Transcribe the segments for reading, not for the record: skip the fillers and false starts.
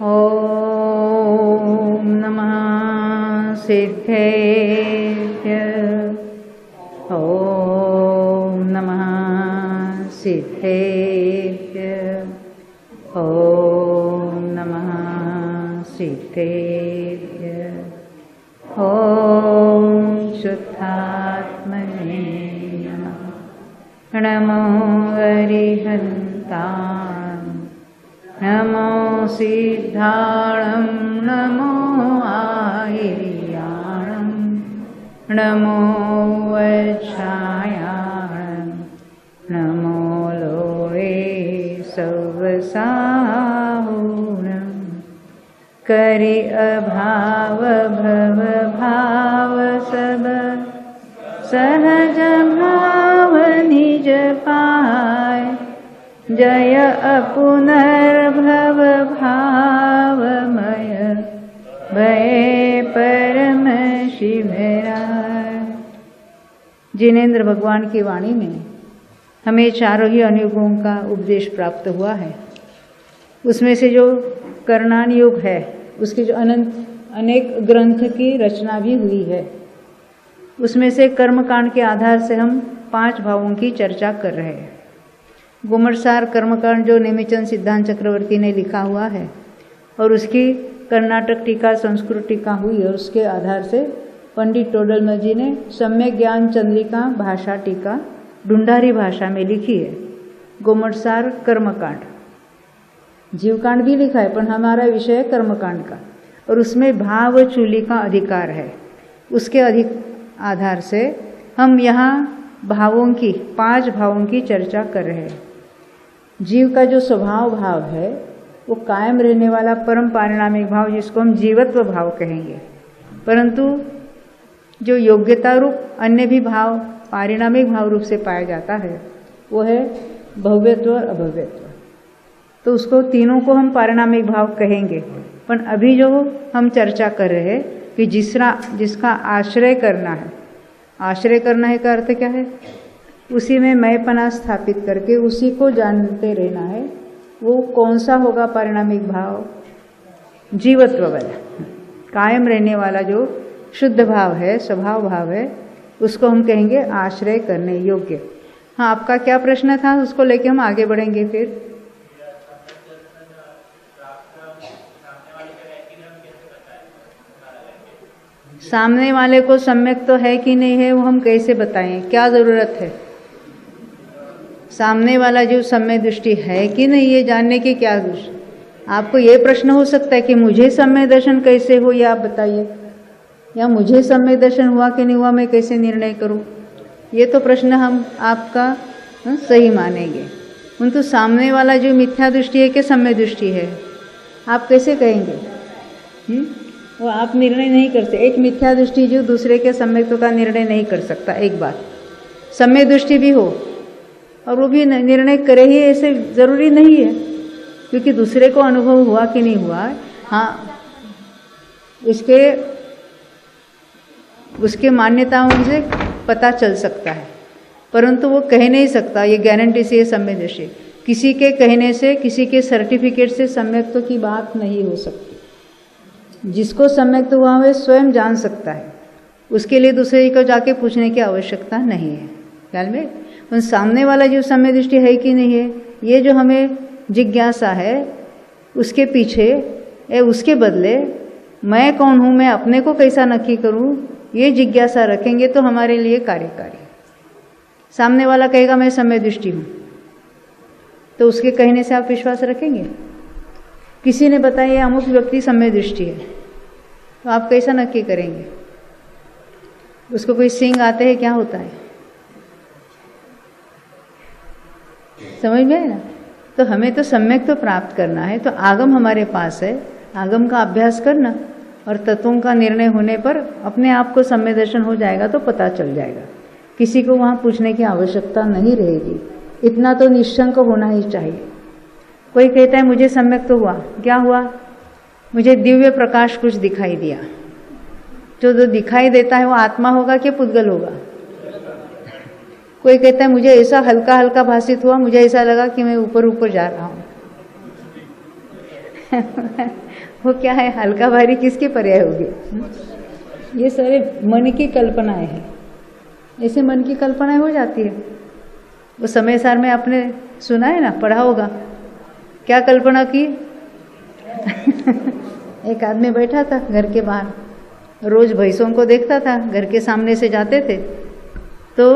ॐ नमः सिद्धेभ्य। ॐ नमः सिद्धेभ्य। ॐ नमः सिद्धेभ्य। ॐ शुद्धात्मने नमः। नमो अरिहन्तान्, नमो सिद्धाणं, नमो आयर्याणं, नमो वच्छायाणं, नमो लोळे सवसाहुणं। करि अभाव भव भाव सब, सहज भाव निज पाय। जय अपुनर्भव भावमय, भय परम शिवराय। जिनेंद्र भगवान की वाणी में हमें चारों ही अनुयोगों का उपदेश प्राप्त हुआ है। उसमें से जो करणान योग है, उसके जो अनेक ग्रंथ की रचना भी हुई है, उसमें से कर्मकांड के आधार से हम 5 भावों की चर्चा कर रहे हैं। गुमरसार कर्मकांड जो नेमिचंद सिद्धांत चक्रवर्ती ने लिखा हुआ है और उसकी कर्नाटक टीका, संस्कृत टीका हुई, और उसके आधार से पंडित टोडरमल जी ने सम्यक ज्ञान चंद्रिका भाषा टीका ढूंढारी भाषा में लिखी है। गुमरसार कर्मकांड, जीवकांड भी लिखा है, पर हमारा विषय है कर्मकांड का, और उसमें भाव चूली का अधिकार है। उसके आधार से हम यहाँ भावों की 5 भावों की चर्चा कर रहे हैं। जीव का जो स्वभाव भाव है वो कायम रहने वाला परम पारिणामिक भाव, जिसको हम जीवत्व भाव कहेंगे। परंतु जो योग्यता रूप अन्य भी भाव पारिणामिक भाव रूप से पाया जाता है वो है भव्यत्व और अभव्यत्व। तो उसको तीनों को हम पारिणामिक भाव कहेंगे। पर अभी जो हम चर्चा कर रहे हैं कि जिसका आश्रय करना है, आश्रय करना है का अर्थ क्या है? उसी में मैंपना स्थापित करके उसी को जानते रहना है। वो कौन सा होगा पारिणामिक भाव? जीवत्व वाला, कायम रहने वाला जो शुद्ध भाव है, स्वभाव भाव है, उसको हम कहेंगे आश्रय करने योग्य। हाँ, आपका क्या प्रश्न था, उसको लेके हम आगे बढ़ेंगे। फिर सामने वाले को सम्यक तो है कि नहीं है वो हम कैसे बताएं? क्या ज़रूरत है? सामने वाला जो सम्यक दृष्टि है कि नहीं, ये जानने की क्या दृष्टि? आपको ये प्रश्न हो सकता है कि मुझे सम्यक दर्शन कैसे हो, ये आप बताइए, या मुझे सम्यक दर्शन हुआ कि नहीं हुआ मैं कैसे निर्णय करूं? ये तो प्रश्न हम आपका सही मानेंगे। परंतु सामने वाला जो मिथ्या दृष्टि है कि सम्यक दृष्टि है, आप कैसे कहेंगे? वो आप निर्णय नहीं कर सकते। एक मिथ्या दृष्टि जो दूसरे के सम्यक्त्व का निर्णय नहीं कर सकता। एक बात, सम्यक दृष्टि भी हो और वो भी निर्णय करे ही ऐसे ज़रूरी नहीं है, क्योंकि दूसरे को अनुभव हुआ कि नहीं हुआ, हाँ, उसके मान्यताओं से पता चल सकता है, परंतु वो कह नहीं सकता ये गारंटी से ये सम्यक दृष्टि। किसी के कहने से, किसी के सर्टिफिकेट से सम्यक्त्व की बात नहीं हो सकती। जिसको सम्यक्त्व हुआ है स्वयं जान सकता है, उसके लिए दूसरे को जाके पूछने की आवश्यकता नहीं है। ख्याल में उन सामने वाला जो सम्यक दृष्टि है कि नहीं है, ये जो हमें जिज्ञासा है, उसके पीछे उसके बदले मैं कौन हूँ, मैं अपने को कैसा नक्की करूँ, ये जिज्ञासा रखेंगे तो हमारे लिए कार्यकारी। सामने वाला कहेगा मैं सम्यक दृष्टि हूँ, तो उसके कहने से आप विश्वास रखेंगे? किसी ने बताया अमुक व्यक्ति सम्यक दृष्टि है, तो आप कैसा नक्की करेंगे? उसको कोई सींग आते हैं, क्या होता है? समझ में है ना? तो हमें तो सम्यक तो प्राप्त करना है, तो आगम हमारे पास है, आगम का अभ्यास करना और तत्वों का निर्णय होने पर अपने आप को सम्यक दर्शन हो जाएगा, तो पता चल जाएगा। किसी को वहाँ पूछने की आवश्यकता नहीं रहेगी। इतना तो निश्चंक होना ही चाहिए। कोई कहता है मुझे सम्यक तो हुआ, क्या हुआ? मुझे दिव्य प्रकाश कुछ दिखाई दिया। जो दिखाई देता है वो आत्मा होगा कि पुद्गल होगा? कोई कहता है मुझे ऐसा हल्का हल्का भासित हुआ, मुझे ऐसा लगा कि मैं ऊपर ऊपर जा रहा हूँ। वो क्या है, हल्का भारी किसके पर्याय होगी? ये सारे मन की कल्पनाएं हैं। ऐसे मन की कल्पनाएं हो जाती है। वो समय सार में आपने सुना है ना, पढ़ा होगा। क्या कल्पना की? एक आदमी बैठा था घर के बाहर, रोज भैंसों को देखता था, घर के सामने से जाते थे, तो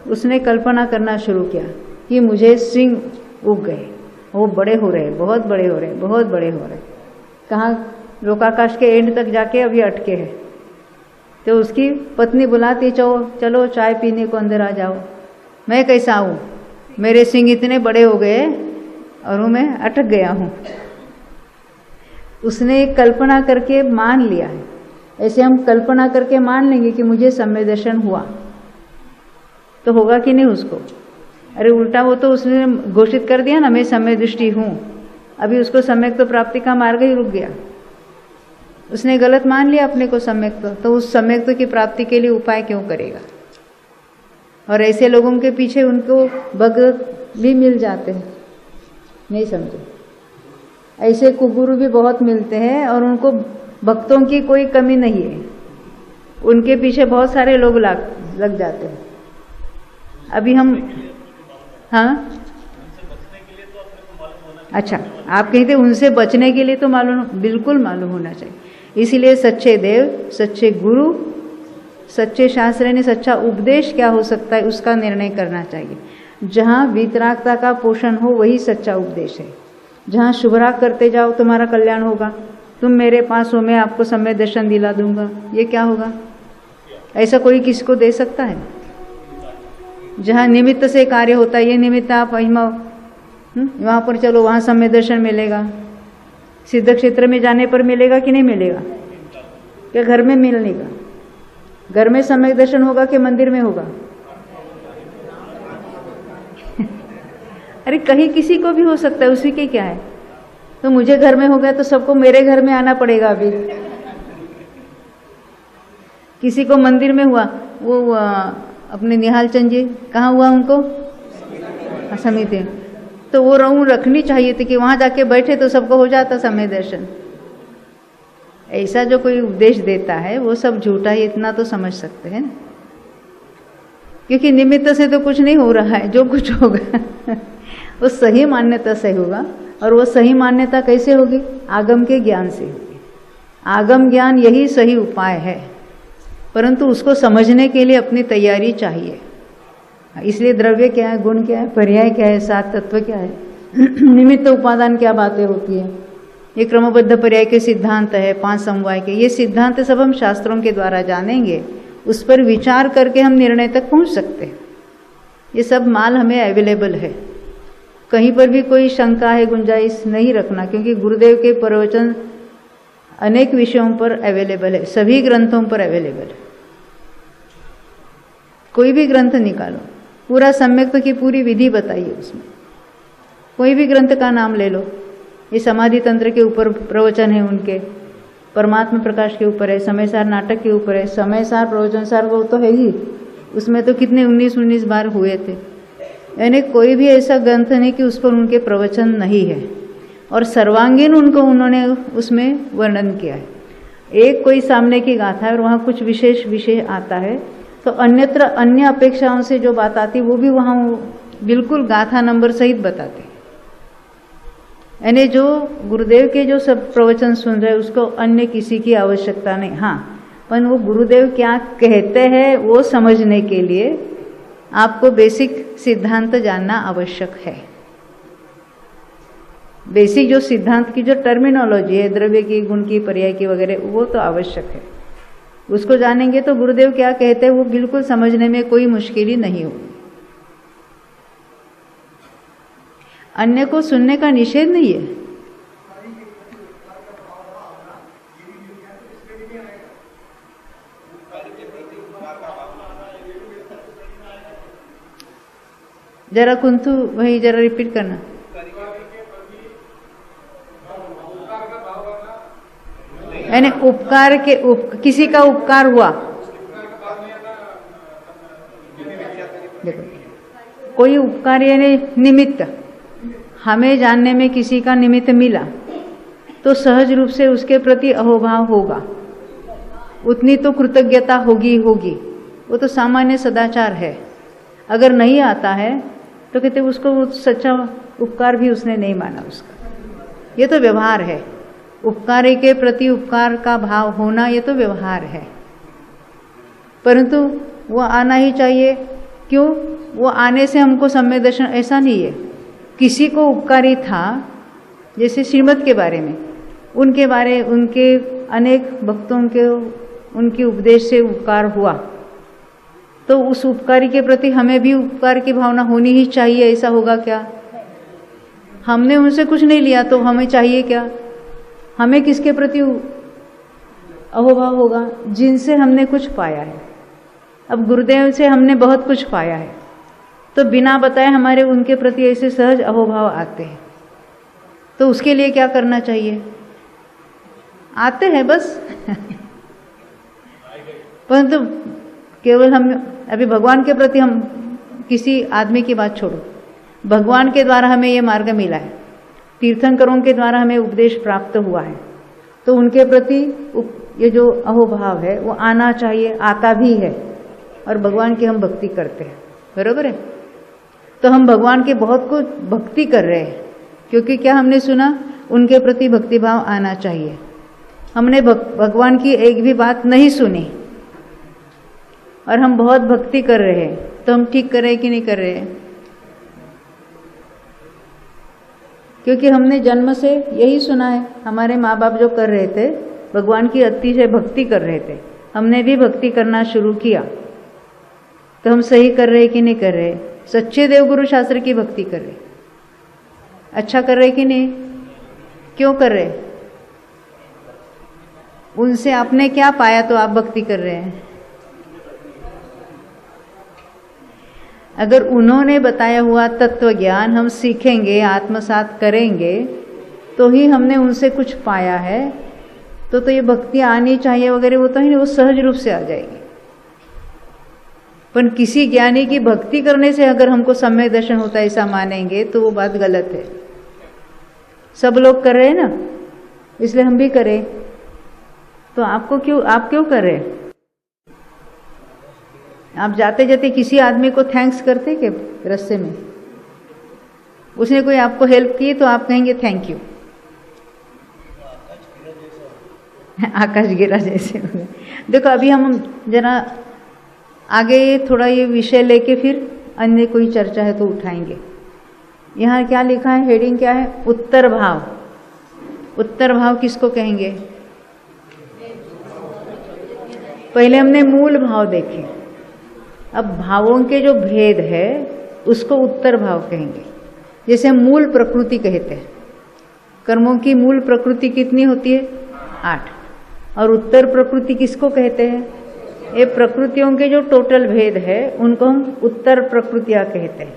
उसने कल्पना करना शुरू किया कि मुझे सिंह उग गए, वो बड़े हो रहे, बहुत बड़े हो रहे, बहुत बड़े हो रहे। कहाँ? लोकाकाश के एंड तक जाके अभी अटके हैं। तो उसकी पत्नी बुलाती, चलो चाय पीने को अंदर आ जाओ। मैं कैसा आऊँ? मेरे सिंह इतने बड़े हो गए और मैं अटक गया हूँ। उसने एक कल्पना करके मान लिया है। ऐसे हम कल्पना करके मान लेंगे कि मुझे सम्य दर्शन हुआ, तो होगा कि नहीं उसको? अरे उल्टा, वो तो उसने घोषित कर दिया ना, मैं सम्य दृष्टि हूँ। अभी उसको सम्यक तो प्राप्ति का मार्ग ही रुक गया। उसने गलत मान लिया अपने को सम्यक तो उस सम्यक की प्राप्ति के लिए उपाय क्यों करेगा? और ऐसे लोगों के पीछे उनको भगत भी मिल जाते हैं, नहीं समझे? ऐसे कुगुरु भी बहुत मिलते हैं और उनको भक्तों की कोई कमी नहीं है। उनके पीछे बहुत सारे लोग लग जाते हैं। अभी हम, हाँ अच्छा, आप कहते उनसे बचने के लिए तो मालूम, बिल्कुल मालूम होना चाहिए। इसीलिए सच्चे देव, सच्चे गुरु, सच्चे शास्त्र ने सच्चा उपदेश क्या हो सकता है उसका निर्णय करना चाहिए। जहाँ वीतरागता का पोषण हो वही सच्चा उपदेश है। जहाँ शुभराग करते जाओ तुम्हारा कल्याण होगा, तुम मेरे पास हो, मैं आपको सम्य दर्शन दिला दूंगा, ये क्या होगा? ऐसा कोई किसी को दे सकता है? जहाँ निमित्त से कार्य होता है, ये निमित्त आप वहाँ पर चलो, वहाँ सम्य दर्शन मिलेगा। सिद्ध क्षेत्र में जाने पर मिलेगा कि नहीं मिलेगा? क्या घर में मिलेगा? घर में सम्य दर्शन होगा कि मंदिर में होगा? अरे कहीं किसी को भी हो सकता है, उसी के क्या है? तो मुझे घर में हो गया तो सबको मेरे घर में आना पड़ेगा। अभी किसी को मंदिर में हुआ, वो अपने निहाल चंद जी कहाँ हुआ उनको? समिति, तो वो रहूं रखनी चाहिए थी कि वहां जाके बैठे तो सबको हो जाता समय दर्शन। ऐसा जो कोई उपदेश देता है वो सब झूठा है, इतना तो समझ सकते हैं ना, क्योंकि निमित्त से तो कुछ नहीं हो रहा है। जो कुछ होगा वो सही मान्यता से होगा। और वो सही मान्यता कैसे होगी? आगम के ज्ञान से होगी। आगम ज्ञान यही सही उपाय है, परंतु उसको समझने के लिए अपनी तैयारी चाहिए। इसलिए द्रव्य क्या है, गुण क्या है, पर्याय क्या है, सात तत्व क्या है, निमित्त उपादान क्या बातें होती है, ये क्रमबद्ध पर्याय के सिद्धांत है, 5 समवाय के, ये सिद्धांत सब हम शास्त्रों के द्वारा जानेंगे। उस पर विचार करके हम निर्णय तक पहुंच सकते हैं। ये सब माल हमें अवेलेबल है, कहीं पर भी कोई शंका है, गुंजाइश नहीं रखना, क्योंकि गुरुदेव के प्रवचन अनेक विषयों पर अवेलेबल है, सभी ग्रंथों पर अवेलेबल है। कोई भी ग्रंथ निकालो, पूरा सम्यक की पूरी विधि बताइए उसमें। कोई भी ग्रंथ का नाम ले लो, ये समाधि तंत्र के ऊपर प्रवचन है उनके, परमात्मा प्रकाश के ऊपर है, समय सार नाटक के ऊपर है, समय सार प्रवचन सार वो तो है ही, उसमें तो कितने 19 बार हुए थे। यानी कोई भी ऐसा ग्रंथ नहीं कि उस पर उनके प्रवचन नहीं है, और सर्वांगीण उनको उन्होंने उसमें वर्णन किया है। एक कोई सामने की गाथा है और वहाँ कुछ विशेष विषय आता है, तो अन्यत्र अन्य अपेक्षाओं से जो बात आती वो भी वहाँ बिल्कुल गाथा नंबर सहित बताते। यानी जो गुरुदेव के जो सब प्रवचन सुन रहे उसको अन्य किसी की आवश्यकता नहीं। हाँ, पर वो गुरुदेव क्या कहते हैं वो समझने के लिए आपको बेसिक सिद्धांत जानना आवश्यक है। बेसिक जो सिद्धांत की जो टर्मिनोलॉजी है, द्रव्य की, गुण की, पर्याय की वगैरह, वो तो आवश्यक है। उसको जानेंगे तो गुरुदेव क्या कहते हैं वो बिल्कुल समझने में कोई मुश्किल ही नहीं होगी। अन्य को सुनने का निषेध नहीं है। जरा कुंतु वही जरा रिपीट करना। यानी उपकार के किसी का उपकार हुआ, देखो कोई उपकार यानी निमित्त, हमें जानने में किसी का निमित्त मिला, तो सहज रूप से उसके प्रति अहोभाव होगा, उतनी तो कृतज्ञता होगी होगी, वो तो सामान्य सदाचार है। अगर नहीं आता है तो कहते उसको सच्चा उपकार भी उसने नहीं माना उसका। ये तो व्यवहार है, उपकार के प्रति उपकार का भाव होना ये तो व्यवहार है, परंतु वो आना ही चाहिए। क्यों? वो आने से हमको सम्यक दर्शन, ऐसा नहीं है। किसी को उपकारी था, जैसे श्रीमद् के बारे में, उनके अनेक भक्तों के उनके उपदेश से उपकार हुआ, तो उस उपकारी के प्रति हमें भी उपकार की भावना होनी ही चाहिए। ऐसा होगा क्या? हमने उनसे कुछ नहीं लिया तो हमें चाहिए क्या? हमें किसके प्रति अहोभाव होगा? जिनसे हमने कुछ पाया है। अब गुरुदेव से हमने बहुत कुछ पाया है, तो बिना बताए हमारे उनके प्रति ऐसे सहज अहोभाव आते हैं, तो उसके लिए क्या करना चाहिए? आते हैं बस परंतु केवल हम अभी भगवान के प्रति, हम किसी आदमी की बात छोड़ो, भगवान के द्वारा हमें ये मार्ग मिला है, तीर्थंकरों के द्वारा हमें उपदेश प्राप्त हुआ है, तो उनके प्रति ये जो अहोभाव है वो आना चाहिए, आता भी है, और भगवान की हम भक्ति करते हैं, बरोबर है। तो हम भगवान के बहुत कुछ भक्ति कर रहे हैं, क्योंकि क्या हमने सुना? उनके प्रति भक्तिभाव आना चाहिए। हमने भगवान की एक भी बात नहीं सुनी और हम बहुत भक्ति कर रहे हैं, तो हम ठीक कर रहे हैं कि नहीं कर रहे हैं? क्योंकि हमने जन्म से यही सुना है, हमारे माँ बाप जो कर रहे थे, भगवान की अतिशय भक्ति कर रहे थे, हमने भी भक्ति करना शुरू किया, तो हम सही कर रहे कि नहीं कर रहे? सच्चे देवगुरु शास्त्र की भक्ति कर रहे, अच्छा कर रहे कि नहीं? क्यों कर रहे? उनसे आपने क्या पाया तो आप भक्ति कर रहे हैं? अगर उन्होंने बताया हुआ तत्व ज्ञान हम सीखेंगे, आत्मसात करेंगे, तो ही हमने उनसे कुछ पाया है, तो ये भक्ति आनी चाहिए वगैरह, वो तो ही नहीं, वो सहज रूप से आ जाएगी। पर किसी ज्ञानी की भक्ति करने से अगर हमको सम्यक दर्शन होता है ऐसा मानेंगे तो वो बात गलत है। सब लोग कर रहे हैं ना, इसलिए हम भी करें, तो आप क्यों कर रहे हैं? आप जाते जाते किसी आदमी को थैंक्स करते कि रास्ते में उसने कोई आपको हेल्प की तो आप कहेंगे थैंक यू। आकाश गिरा जैसे। देखो अभी हम जरा आगे थोड़ा ये विषय लेके फिर अन्य कोई चर्चा है तो उठाएंगे। यहाँ क्या लिखा है, हेडिंग क्या है? उत्तर भाव। उत्तर भाव किसको कहेंगे? पहले हमने मूल भाव देखे, अब भावों के जो भेद है उसको उत्तर भाव कहेंगे। जैसे मूल प्रकृति कहते हैं, कर्मों की मूल प्रकृति कितनी होती है? 8। और उत्तर प्रकृति किसको कहते हैं? ये प्रकृतियों के जो टोटल भेद है उनको हम उत्तर प्रकृतियाँ कहते हैं।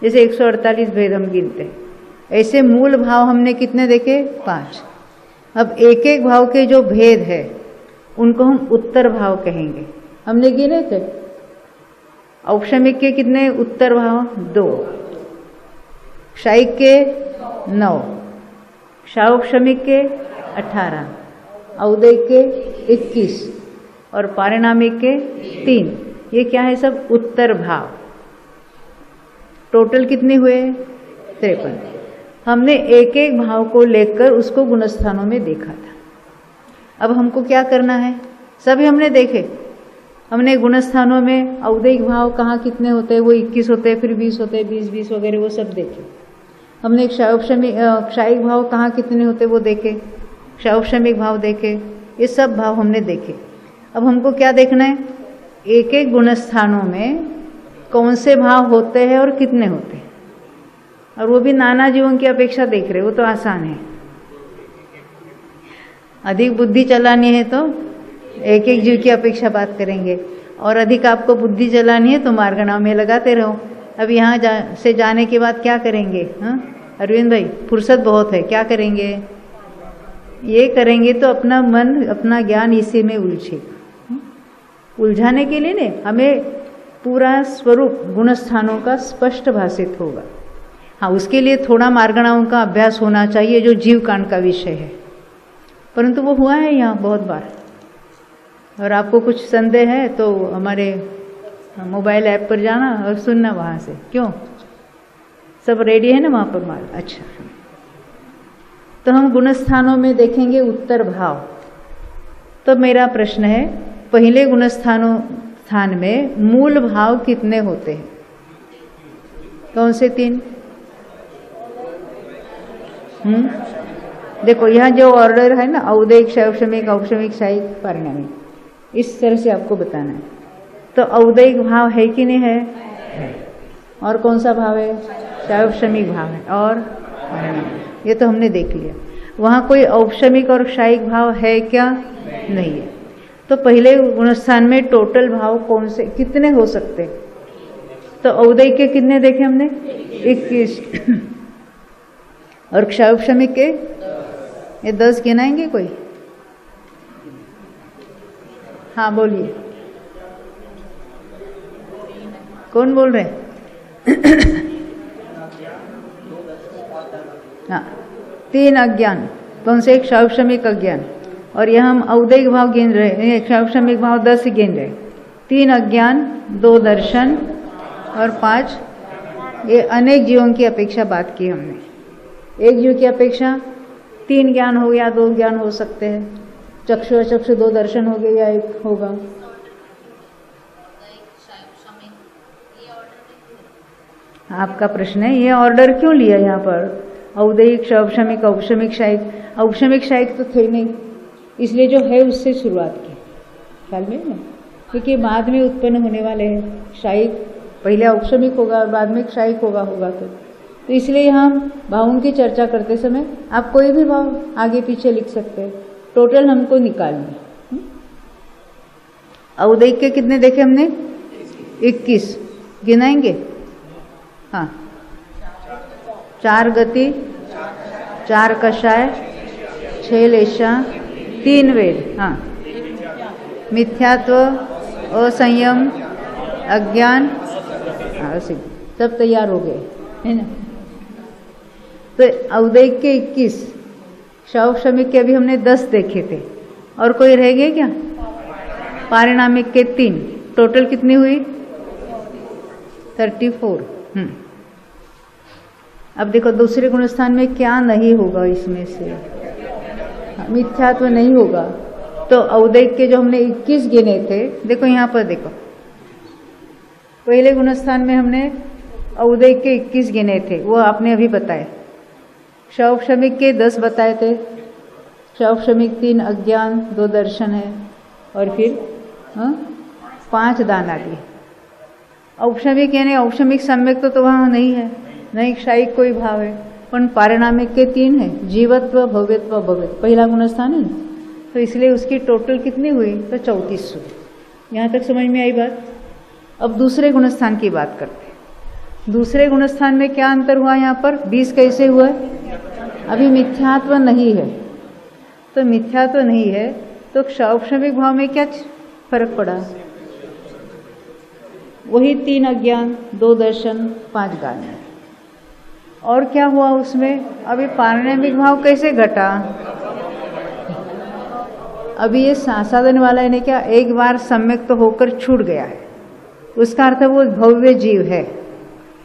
जैसे 148 भेद हम गिनते हैं, ऐसे मूल भाव हमने कितने देखे? 5। अब एक एक भाव के जो भेद है उनको हम उत्तर भाव कहेंगे। हमने गिने थे औपशमिक के कितने उत्तर भाव? 2। क्षायिक के 9, क्षारोपशमिक के 18, औदैक के 21 और पारिणामिक के 3। ये क्या है? सब उत्तर भाव। टोटल कितने हुए? 53। हमने एक एक भाव को लेकर उसको गुणस्थानों में देखा था। अब हमको क्या करना है? सभी हमने देखे, हमने गुणस्थानों में औदैक भाव कहाँ कितने होते हैं, वो 21 होते हैं, फिर 20 होते हैं, 20 वगैरह वो सब देखे। हमने क्षायिक भाव कहाँ कितने होते वो देखे, क्षारोपशमिक भाव देखे, ये सब भाव हमने देखे। अब हमको क्या देखना है? एक एक गुणस्थानों में कौन से भाव होते हैं और कितने होते हैं, और वो भी नाना जीवों की अपेक्षा देख रहे, वो तो आसान है। अधिक बुद्धि चलानी है तो एक एक जीव की अपेक्षा बात करेंगे, और अधिक आपको बुद्धि चलानी है तो मार्गणाव में लगाते रहो। अब यहाँ से जाने के बाद क्या करेंगे? हाँ अरविंद भाई, फुर्सत बहुत है, क्या करेंगे? ये करेंगे तो अपना मन अपना ज्ञान इसी में उलझेगा। उलझाने के लिए नहीं, हमें पूरा स्वरूप गुणस्थानों का स्पष्ट भाषित होगा। हाँ, उसके लिए थोड़ा मार्गणाओं का अभ्यास होना चाहिए जो जीव कांड का विषय है, परंतु वो हुआ है यहाँ बहुत बार। और आपको कुछ संदेह है तो हमारे मोबाइल ऐप पर जाना और सुनना वहाँ से। क्यों, सब रेडी है ना वहाँ पर माल? अच्छा, तो हम गुणस्थानों में देखेंगे उत्तर भाव। तो मेरा प्रश्न है, पहले गुणस्थान में मूल भाव कितने होते हैं? कौन से 3? देखो यहाँ जो ऑर्डर है ना, औदैहिक, शैवशमिक, औपशमिक, शायिक, पारिणामिक, इस तरह से आपको बताना है। तो औदैहिक भाव है कि नहीं है? और कौन सा भाव है? शैवशमिक भाव है। और पारिणामिक, ये तो हमने देख लिया। वहाँ कोई औपशमिक और शायिक भाव है क्या? नहीं है। तो पहले गुणस्थान में टोटल भाव कौन से कितने हो सकते? तो औदैहिक के कितने देखे हमने? 21। और क्षौपशमिक के ये 10 गिनाएंगे कोई? हाँ बोलिए, कौन बोल रहे? हाँ, 3 अज्ञान। कौन से? क्षौपशमिक अज्ञान। और यहाँ हम औदैहिक भाव गिन रहे हैं, क्षौपशमिक भाव 10 गिन रहे। 3 अज्ञान, 2 दर्शन और 5 ये अनेक जीवों की अपेक्षा बात की हमने। एक जीव की अपेक्षा 3 ज्ञान हो या 2 ज्ञान हो सकते हैं। चक्षु अचक्षु 2 दर्शन हो गए या 1 होगा। आपका प्रश्न है ये ऑर्डर क्यों लिया यहाँ पर? औदैहिक, क्षौपशमिक, औपशमिक, शायिक। औपशमिक शायिक तो थे नहीं, इसलिए जो है उससे शुरुआत की। ख्याल में ना, क्योंकि बाद में उत्पन्न होने वाले हैं। शायिक पहले औपशमिक होगा और बाद में शायिक होगा तो इसलिए हम भावों की चर्चा करते समय आप कोई भी भाव आगे पीछे लिख सकते हैं। टोटल हमको निकालना। औदैहिक के कितने देखे हमने? 21 गिनाएंगे। हाँ, 4 गति, 4 कषाय, 6 लेशा, 3 वेद। हाँ, मिथ्यात्व, असंयम, अज्ञान, सब तैयार हो गए है ना। तो औदैहिक के 21, क्षौपशमिक के अभी हमने 10 देखे थे। और कोई रह गए क्या? पारिणामिक के 3। टोटल कितनी हुई? 34। अब देखो दूसरे गुणस्थान में क्या नहीं होगा इसमें से? मिथ्यात्व नहीं होगा। तो औदैहिक के जो हमने 21 गिने थे, देखो यहाँ पर देखो, पहले गुणस्थान में हमने औदैहिक के 21 गिने थे, वो आपने अभी बताए। क्षौपशमिक के 10 बताए थे। क्षौपशमिक 3 अज्ञान, 2 दर्शन है और फिर 5 दान आदि। औपशमिक यानी औपशमिक सम्यक तो वहाँ नहीं है, नहीं शायिक कोई भाव है, पर पारिणामिक के 3 है, जीवत्व, भव्यत्व, भव्यत्व, पहला गुणस्थान है। तो इसलिए उसकी टोटल कितनी हुई? तो 34 हुई। यहाँ तक समझ में आई बात? अब दूसरे गुणस्थान की बात करते हैं। दूसरे गुणस्थान में क्या अंतर हुआ? यहाँ पर 20 कैसे हुआ? अभी मिथ्यात्व नहीं है। तो मिथ्यात्व नहीं है तो क्षौपशमिक भाव में क्या फर्क पड़ा? वही 3 अज्ञान, 2 दर्शन, 5 दान। और क्या हुआ उसमें? अभी पारिणामिक भाव कैसे घटा? अभी ये साधन वाला है क्या एक बार सम्यक तो होकर छूट गया है, उसका अर्थ वो भव्य जीव है,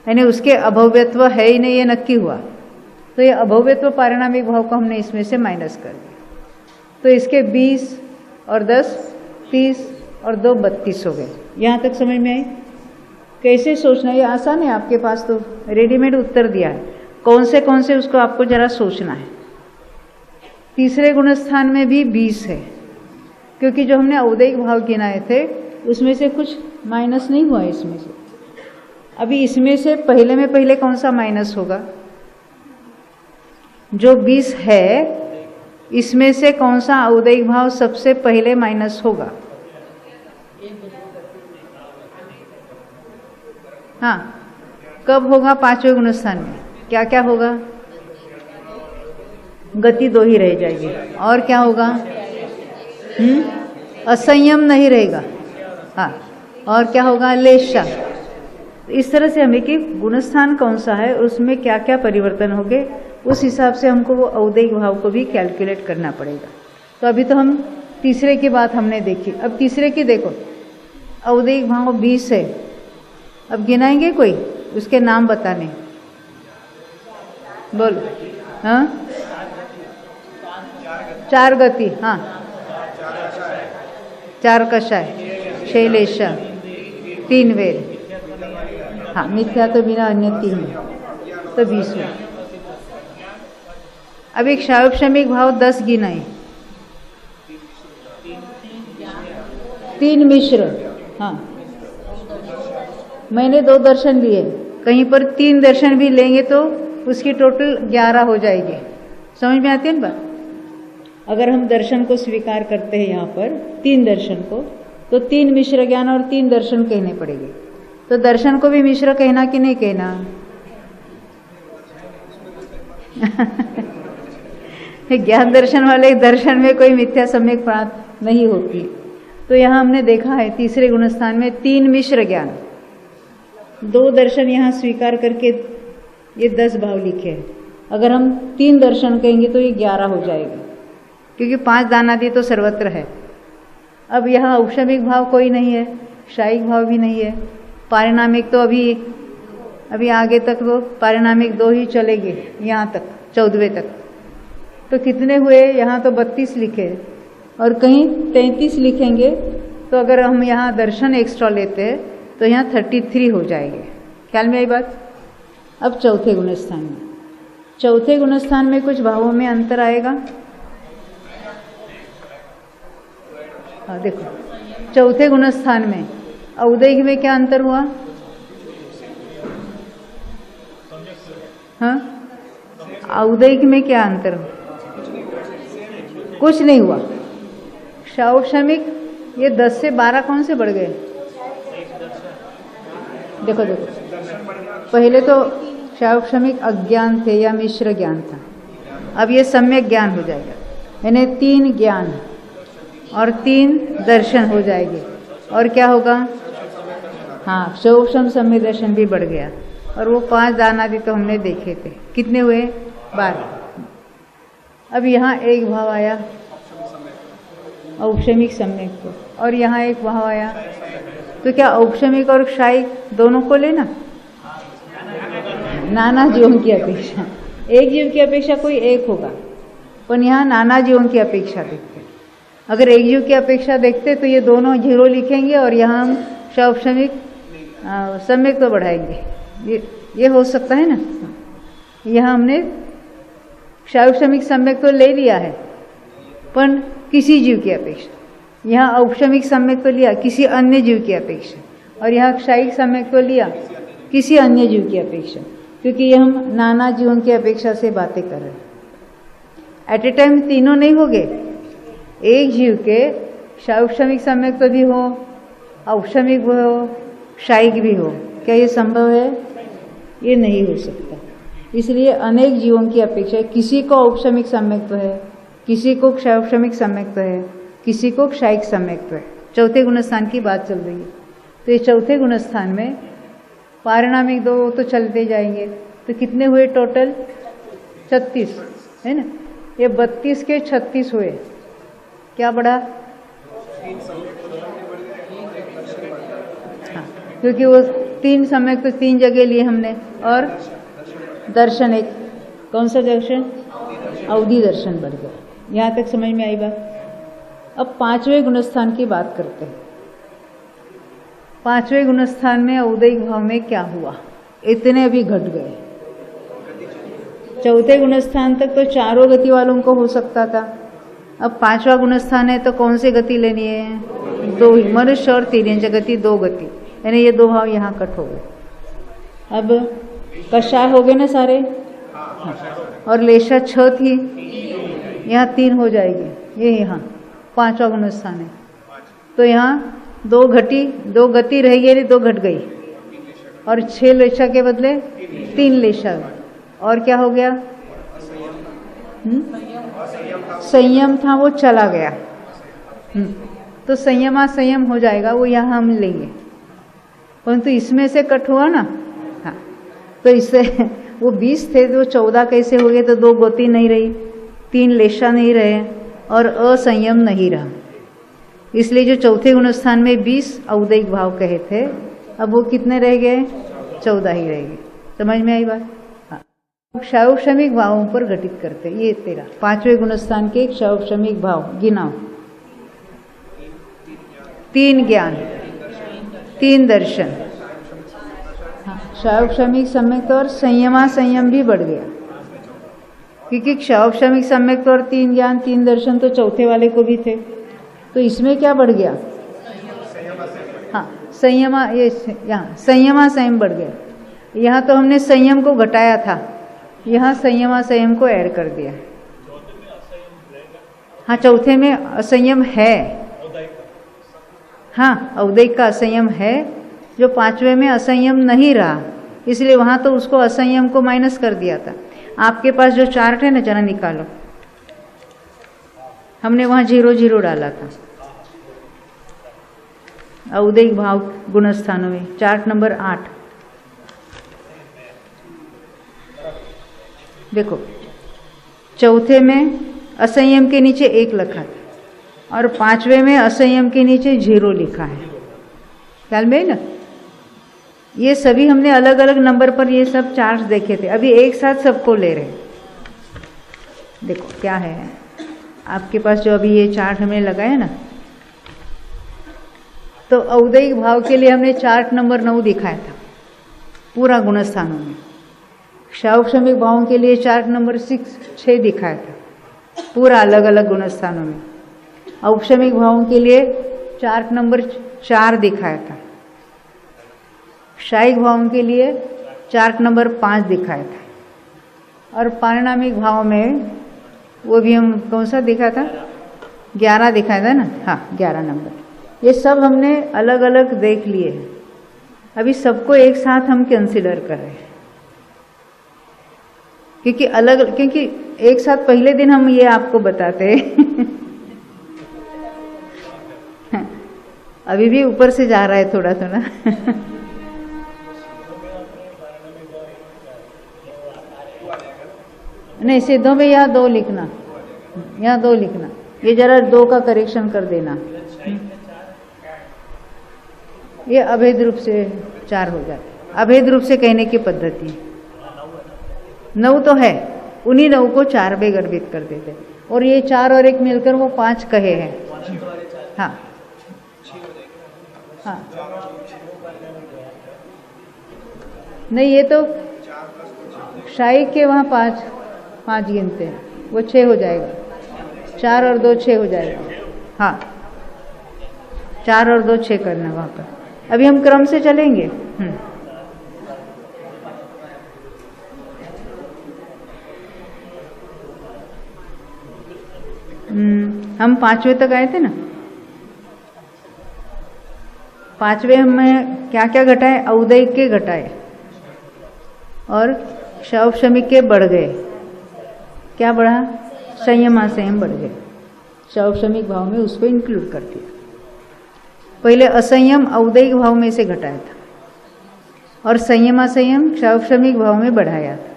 यानी उसके अभव्यत्व है ही नहीं, ये नक्की हुआ। तो ये अभव्यत्व पारिणामिक भाव को हमने इसमें से माइनस कर दिया। तो इसके 20 और 10 30 और 2 32 हो गए। यहाँ तक समझ में आई? कैसे सोचना, ये आसान है, आपके पास तो रेडीमेड उत्तर दिया है। कौन से उसको आपको जरा सोचना है। तीसरे गुणस्थान में भी 20 है, क्योंकि जो हमने औदैहिक भाव गिनाए थे उसमें से कुछ माइनस नहीं हुआ इसमें से। अभी इसमें से पहले कौन सा माइनस होगा? जो 20 है इसमें से कौन सा औदैहिक भाव सबसे पहले माइनस होगा? हाँ, कब होगा? 5वें गुणस्थान में क्या क्या होगा? गति 2 ही रह जाएगी। और क्या होगा? असंयम नहीं रहेगा। हाँ, और क्या होगा? लेशा। इस तरह से हमें कि गुणस्थान कौन सा है, उसमें क्या क्या परिवर्तन होंगे, उस हिसाब से हमको वो औदैहिक भाव को भी कैलकुलेट करना पड़ेगा। तो अभी तो हम तीसरे की बात हमने देखी, अब तीसरे की देखो। औदिक भाव 20 है, अब गिनाएंगे कोई उसके नाम बताने, बोलो। हाँ, 4 गति, हाँ, 4 कषाय, 6 लेशा, 3 वेद, हाँ, मिथ्या तो बिना अन्य 3 तो 20 हुआ। अब एक शायोपशमिक भाव 10 गिनाए, 3 मिश्र, हाँ, मैंने 2 दर्शन लिए, कहीं पर 3 दर्शन भी लेंगे तो उसकी टोटल 11 हो जाएगी। समझ में आती है ना बात? अगर हम दर्शन को स्वीकार करते हैं यहाँ पर 3 दर्शन को, तो 3 मिश्र ज्ञान और 3 दर्शन कहने पड़ेंगे। तो दर्शन को भी मिश्र कहना कि नहीं कहना? ज्ञान दर्शन वाले दर्शन में कोई मिथ्या सम्यक प्राप्त नहीं होती। तो यहाँ हमने देखा है तीसरे गुणस्थान में 3 मिश्र ज्ञान, 2 दर्शन यहाँ स्वीकार करके ये 10 भाव लिखे हैं। अगर हम 3 दर्शन कहेंगे तो ये 11 हो जाएगा, क्योंकि 5 दानादि तो सर्वत्र है। अब यहाँ औपशमिक भाव कोई नहीं है, शायिक भाव भी नहीं है, पारिणामिक तो अभी आगे तक तो पारिणामिक 2 ही चलेंगे, यहाँ तक 14वें तक। तो कितने हुए? यहाँ तो 32 लिखे और कहीं 33 लिखेंगे। तो अगर हम यहाँ दर्शन एक्स्ट्रा लेते हैं तो यहाँ 33 हो जाएंगे। ख्याल में आई बात? अब चौथे गुणस्थान में, चौथे गुणस्थान में कुछ भावों में अंतर आएगा। हाँ देखो, चौथे गुणस्थान में औदैहिक में क्या अंतर हुआ? हाँ, औदैहिक में क्या अंतर हुआ? कुछ नहीं हुआ। शायोपशमिक ये 10 से 12 कौन से बढ़ गए? देखो देखो, पहले तो शायोपशमिक अज्ञान थे या मिश्र ज्ञान था, अब ये सम्यक ज्ञान हो जाएगा, यानी 3 ज्ञान और 3 दर्शन हो जाएंगे। और क्या होगा? हाँ, शायोपशम सम्यक दर्शन भी बढ़ गया। और वो 5 दानादि तो हमने देखे थे, कितने हुए? 12। अब यहाँ एक भाव आया औपशमिक सम्यक को, और यहाँ एक भाव आया, तो क्या औपशमिक और क्षायिक दोनों को लेना? नाना जीवों की अपेक्षा, एक जीव की अपेक्षा कोई एक होगा, पर यहाँ नाना जीवों की अपेक्षा देखते। अगर एक जीव की अपेक्षा देखते तो ये दोनों 0 लिखेंगे और यहाँ हम शायोपशमिक सम्यक तो बढ़ाएंगे। ये हो सकता है ना? यहाँ हमने शायोपशमिक सम्यक तो ले लिया है, पर किसी जीव की अपेक्षा। यहाँ औपशमिक सम्यक तो लिया किसी अन्य जीव की अपेक्षा, और यहाँ क्षायिक सम्यक तो लिया किसी अन्य जीव की अपेक्षा, क्योंकि ये हम नाना जीवों की अपेक्षा से बातें कर रहे हैं। एट ए टाइम तीनों नहीं हो गए, एक जीव के शायोपशमिक सम्यक तो भी हो, औपशमिक भी हो, क्षायिक भी हो। क्या ये संभव है? ये नहीं हो सकता। इसलिए अनेक जीवों की अपेक्षा किसी को औपशमिक सम्यक तो है, किसी को क्षायोपशमिक सम्यक तो है, किसी को क्षायिक सम्यक तो है। चौथे गुणस्थान की बात चल रही है। तो ये चौथे गुणस्थान में पारिणामिक 2 तो चलते जाएंगे, तो कितने हुए टोटल? 36 है ना? ये 32 के 36 हुए। क्या बढ़ा? हाँ, क्योंकि वो 3 सम्यक तो 3 जगह लिए हमने, और दर्शन एक, कौन सा दर्शन? अवधि दर्शन बढ़ गया। यहाँ तक समझ में आई बात? अब 5वें गुणस्थान की बात करते हैं। 5वें गुणस्थान में औदैहिक भाव में क्या हुआ? इतने अभी घट गए। चौथे गुणस्थान तक तो 4 गति वालों को हो सकता था, अब 5वां गुणस्थान है तो कौन सी गति लेनी है? 2 ही, मनुष्य और 3 गति, 2 गति, यानी ये 2 भाव यहाँ कट हो गए। अब कषाय हो गए ना सारे, और लेशा 6 थी, यहाँ 3 हो जाएगी। ये यहाँ 5वां गुणस्थान है, तो यहाँ 2 गति रह गई, 2 घट गई, और 6 लेशा के बदले 3 लेशा। और क्या हो गया? संयम था, वो चला गया। तो संयम हो जाएगा, वो यहाँ हम लेंगे। परंतु इसमें से कट हुआ ना, हाँ, तो इससे वो 20 थे तो 14 कैसे हो गए? तो 2 गति नहीं रही, 3 लेशा नहीं रहे, और असंयम नहीं रहा। इसलिए जो चौथे गुणस्थान में 20 औदैहिक भाव कहे थे, अब वो कितने रह गए? 14 ही रह गए। समझ में आई बात? हाँ। क्षौक्षमिक भावों पर घटित करते ये तेरा 5वें गुणस्थान के क्षौक्षमिक भाव गिनाओ। 3 ज्ञान, 3 दर्शन। हाँ, क्षौक्षमिक सम्यक और संयमा संयम भी बढ़ गया, क्योंकि क्षौक्षमिक सम्यक और 3 ज्ञान 3 दर्शन तो चौथे वाले को भी थे, तो इसमें क्या बढ़ गया? हाँ, संयमा, ये यहाँ संयमा संयम बढ़ गया। यहाँ तो हमने संयम को घटाया था, यहाँ संयमा संयम को ऐड कर दिया। हाँ, चौथे में असंयम है। हाँ, औदैहिक का असंयम है, जो 5वें में असंयम नहीं रहा, इसलिए वहाँ तो उसको असंयम को माइनस कर दिया था। आपके पास जो चार्ट है ना, जरा निकालो, हमने वहाँ 0 0 डाला था औदैहिक भाव गुणस्थानों में। चार्ट नंबर 8 देखो, चौथे में असंयम के नीचे 1 लिखा था और 5वें में असंयम के नीचे 0 लिखा है। ख्याल में ना? ये सभी हमने अलग अलग नंबर पर ये सब चार्ट्स देखे थे, अभी एक साथ सबको ले रहे। देखो क्या है आपके पास, जो अभी ये चार्ट हमने लगाया ना, तो औदैहिक भाव के लिए हमने चार्ट नंबर 9 दिखाया था पूरा गुणस्थानों में। क्षौक्षमिक भावों के लिए चार्ट नंबर 6 दिखाया था पूरा अलग अलग गुणस्थानों में। औक्षमिक भावों के लिए चार्ट नंबर 4 दिखाया था। क्षायिक भावों के लिए चार्ट नंबर 5 दिखाया था। और पारिणामिक भाव में वो भी हम कौन सा दिखा था? 11 दिखाया था ना। हाँ, 11 नंबर। ये सब हमने अलग अलग देख लिए, अभी सबको एक साथ हम कंसिडर कर रहे हैं, क्योंकि एक साथ पहले दिन हम ये आपको बताते अभी भी ऊपर से जा रहा है थोड़ा थोड़ा नहीं, सिद्धों में यहाँ 2 लिखना, यहाँ 2 लिखना, ये जरा 2 का करेक्शन कर देना। ये अभेद रूप से 4 हो जाता, अभेद रूप से कहने की पद्धति। 9 तो है, उन्हीं 9 को 4 में गर्भित कर देते, और ये 4 और 1 मिलकर वो 5 कहे हैं। हाँ हाँ, नहीं, ये तो क्षायिक के वहाँ 5 गिनते हैं, वो 6 हो जाएगा। 4 और 2 6 हो जाएगा। हाँ, 4 और 2 6 करना वहाँ पर। अभी हम क्रम से चलेंगे। हम 5वें तक आए थे ना। 5वें में क्या क्या घटाए? औदैहिक के घटाए और क्षौक्षमिक के बढ़ गए। क्या बढ़ा? संयम असंयम बढ़ गए। क्षौक्षमिक भाव में उसको इंक्लूड कर दिया। पहले असंयम औदैहिक भाव में से घटाया था और संयम असंयम क्षौक्षमिक भाव में बढ़ाया था।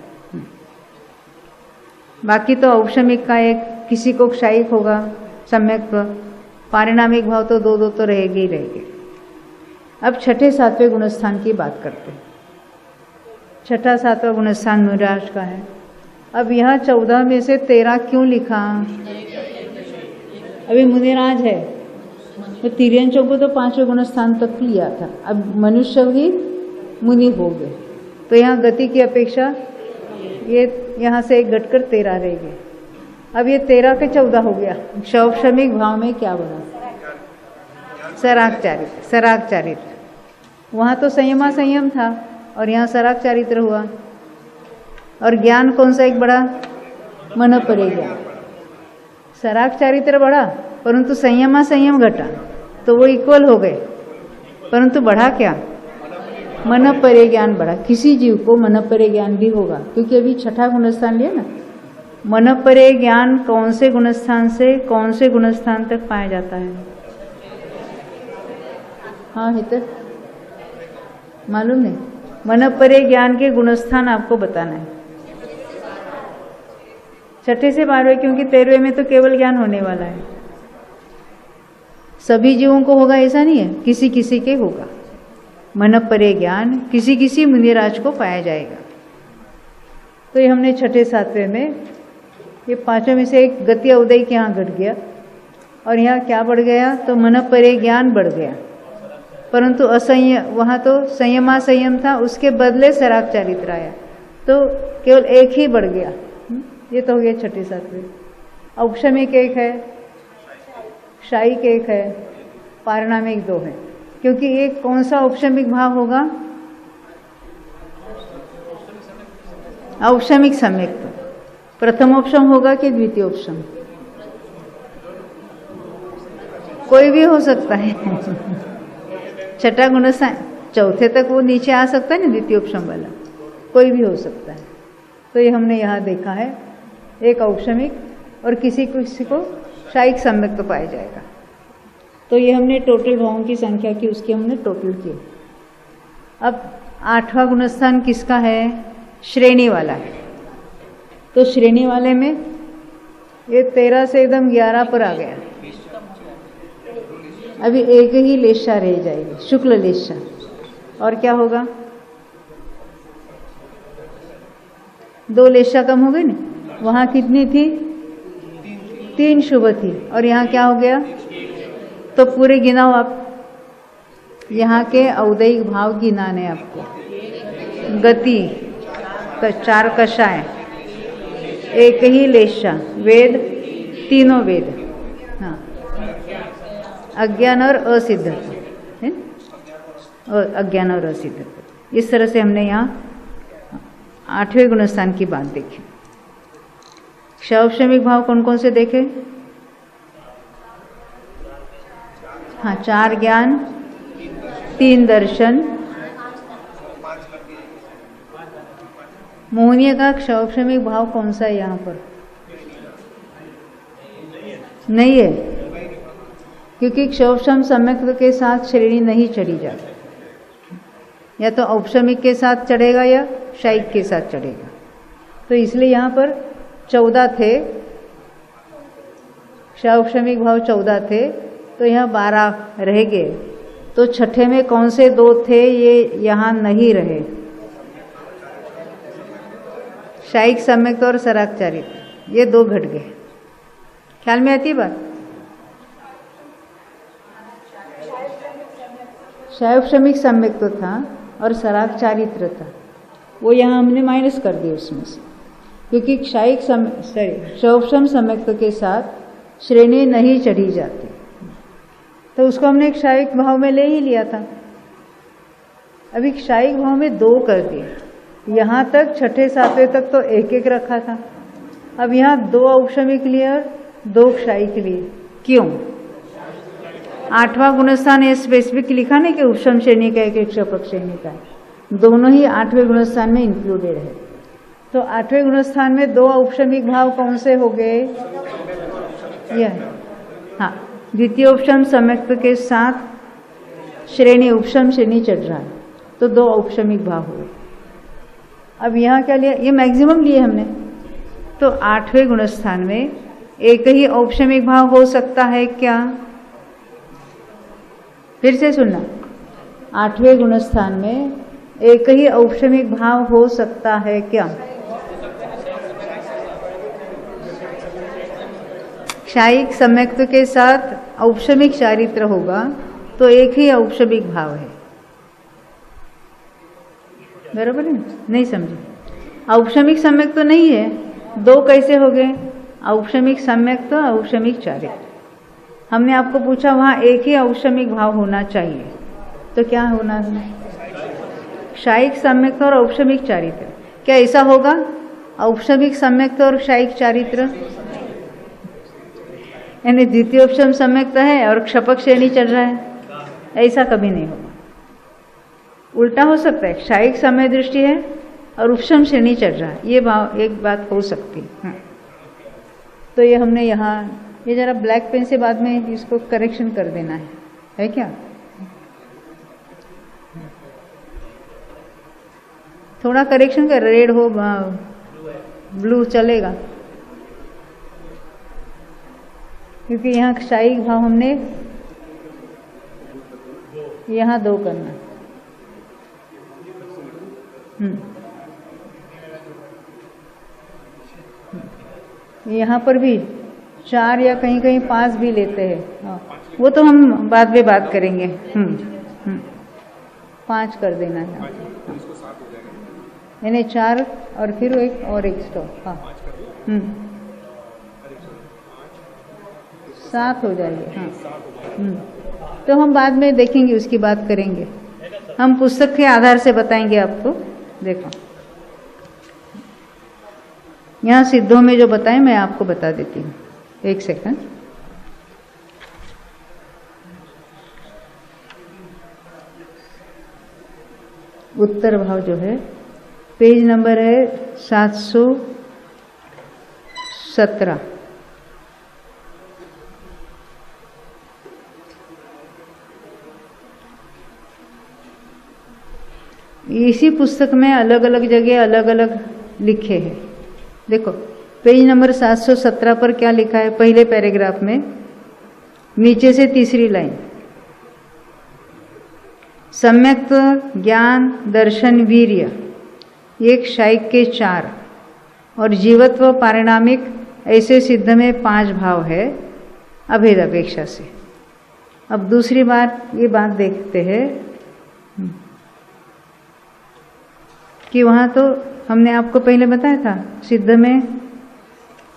बाकी तो औक्षमिक का एक, किसी को क्षायिक होगा, सम्यक, पारिणामिक भाव तो 2 तो रहेंगे ही रहेंगे। अब छठे 7वें गुणस्थान की बात करते हैं। छठा 7वां गुणस्थान मुनिराज का है। अब यहाँ 14 में से 13 क्यों लिखा? अभी मुनिराज है तो तिर्यंचों को तो 5वें गुणस्थान तक लिया था, अब मनुष्य भी मुनि हो गए, तो यहाँ गति की अपेक्षा ये यहाँ से एक घटकर 13 रह गए। अब ये 13 के 14 हो गया। क्षौक्षमिक भाव में क्या बना? सराग चारित्र। सराग चारित्र, वहाँ तो संयमा संयम था और यहाँ सराग चारित्र हुआ। और ज्ञान कौन सा एक बढ़ा? मन परे ज्ञान। सराग चारित्र बढ़ा परंतु संयमा संयम घटा, तो वो इक्वल हो गए, परंतु बढ़ा क्या? मन परे ज्ञान बढ़ा। किसी जीव को मन परे ज्ञान भी होगा, क्योंकि अभी छठा गुणस्थान लिया ना। मन परे ज्ञान कौन से गुणस्थान से कौन से गुणस्थान तक पाया जाता है? हाँ हितर, मालूम नहीं? मन परे ज्ञान के गुणस्थान आपको बताना है। छठे से 12वें, क्योंकि 13वें में तो केवल ज्ञान होने वाला है। सभी जीवों को होगा ऐसा नहीं है, किसी किसी के होगा। मन परे ज्ञान किसी किसी मुनिराज को पाया जाएगा। तो ये हमने छठे 7वें में, ये 5वें में से एक गति उदय के यहाँ घट गया, और यहाँ क्या बढ़ गया, तो मन परे ज्ञान बढ़ गया, परंतु असंयम, वहाँ तो संयमा संयम था, उसके बदले सराग चारित्र आया, तो केवल एक ही बढ़ गया। ये तो हो गया छठे 7वें। औपशमिक एक है, शायिक एक है, पारिणामिक 2 है। क्योंकि एक कौन सा औपशमिक भाव होगा, औपशमिक सम्यक। प्रथम उपशम होगा कि द्वितीय उपशम, कोई भी हो सकता है। छठा गुणस्थान चौथे तक वो नीचे आ सकता है ना, द्वितीय उपशम वाला कोई भी हो सकता है। तो ये हमने यहाँ देखा है, एक औपशमिक और किसी को शायिक सम्यक तो पाया जाएगा। तो ये हमने टोटल भावों की संख्या की, उसकी हमने टोटल की। अब 8वां गुणस्थान किसका है, श्रेणी वाला है। तो श्रेणी वाले में ये 13 से एकदम 11 पर आ गया। अभी एक ही लेशा रह जाएगी, शुक्ल लेशा। और क्या होगा, 2 लेशा कम हो गई ना। वहां कितनी थी, 3 शुभ थी, और यहाँ क्या हो गया, तो पूरे गिनाओ आप। यहाँ के औदैहिक भाव गिनाने आपको, गति 4 कषाय, एक ही लेशा, वेद 3 वेद, हाँ, अज्ञान और असिद्ध है, और अज्ञान और असिद्ध। इस तरह से हमने यहाँ 8वें गुणस्थान की बात देखी। क्षौपशमिक भाव कौन कौन से देखे, हाँ, 4 ज्ञान, 3 दर्शन। मोहनीय का क्षौपशमिक भाव कौन सा है यहाँ पर, नहीं है, क्योंकि क्षौपशम सम्यक के साथ श्रेणी नहीं चढ़ी जाती, या तो औपशमिक के साथ चढ़ेगा या शायिक के साथ चढ़ेगा। तो इसलिए यहाँ पर 14 थे, क्षौपशमिक भाव 14 थे, तो यहाँ 12 रह गए। तो छठे में कौन से 2 थे, ये यहाँ नहीं रहे, शायिक सम्यक और सराग चारित्र, ये 2 घट गए। ख्याल में आती बात, क्षौपशमिक सम्यक तो था और सराग चारित्र था, वो यहाँ हमने माइनस कर दिया उसमें से, क्योंकि क्षौपशम सम्यक के साथ श्रेणी नहीं चढ़ी जाती, तो उसको हमने एक शायिक भाव में ले ही लिया था। अभी शायिक भाव में 2 कर दिए, यहाँ तक छठे 7वें तक तो 1-1 रखा था, अब यहाँ 2 औपशमिक लिए और 2 शायिक लिए। क्यों, 8वां गुणस्थान ये स्पेसिफिक लिखा नहीं कि उपशम श्रेणी का है, क्षपक श्रेणी का है, दोनों ही 8वें गुणस्थान में इंक्लूडेड है। तो 8वें गुणस्थान में 2 औपशमिक भाव कौन से हो गए, यह, हाँ, द्वितीय उपशम सम्यक के साथ श्रेणी उपशम श्रेणी चढ़ रहा है, तो 2 औपशमिक भाव हुए। अब यहाँ क्या लिया, ये मैक्सिमम लिए हमने, तो 8वें गुणस्थान में एक ही औपशमिक भाव हो सकता है क्या, फिर से सुनना, 8वें गुणस्थान में एक ही औपशमिक भाव हो सकता है क्या, शायिक सम्यक्त्व के साथ औपशमिक चारित्र होगा, तो एक ही औपशमिक भाव है, बराबर है, नहीं समझे। औपशमिक सम्यक तो नहीं है, 2 कैसे हो गए, औपशमिक सम्यक तो औपशमिक चारित्र। हमने आपको पूछा वहाँ एक ही औपशमिक भाव होना चाहिए, तो क्या होना है, शायिक सम्यक और औपशमिक चारित्र। क्या ऐसा होगा, औपशमिक सम्यक और शायिक चारित्र, यानी द्वितीय उपशम सम्यक है और क्षपक श्रेणी चल रहा है, ऐसा कभी नहीं होगा। उल्टा हो सकता है, शायिक समय दृष्टि है और उपशम श्रेणी चल रहा है, ये भाव एक बात हो सकती है। तो ये हमने यहाँ, ये जरा ब्लैक पेन से बाद में इसको करेक्शन कर देना है क्या, थोड़ा करेक्शन कर, रेड हो ब्लू चलेगा, क्योंकि यहाँ क्षायिक भाव हमने यहाँ 2 करना। यहाँ पर भी 4 या कहीं कहीं 5 भी लेते हैं। हाँ, वो तो हम बाद में बात करेंगे। 5 कर देना है, यानी 4 और फिर एक स्टॉप। हाँ 7 हो जाएगी। हाँ तो हम बाद में देखेंगे, उसकी बात करेंगे। हम पुस्तक के आधार से बताएंगे आपको। देखो यहाँ सिद्धों में जो बताएं मैं आपको बता देती हूँ। 1 सेकंड। उत्तर भाव जो है पेज नंबर है 717। इसी पुस्तक में अलग अलग जगह अलग अलग लिखे हैं। देखो पेज नंबर 717 पर क्या लिखा है, पहले पैराग्राफ में नीचे से तीसरी लाइन, सम्यक ज्ञान दर्शन वीर्य ये क्षायिक के 4 और जीवत्व पारिणामिक ऐसे सिद्ध में 5 भाव है अभेद अपेक्षा से। अब दूसरी बार ये बात देखते हैं कि वहाँ तो हमने आपको पहले बताया था सिद्ध में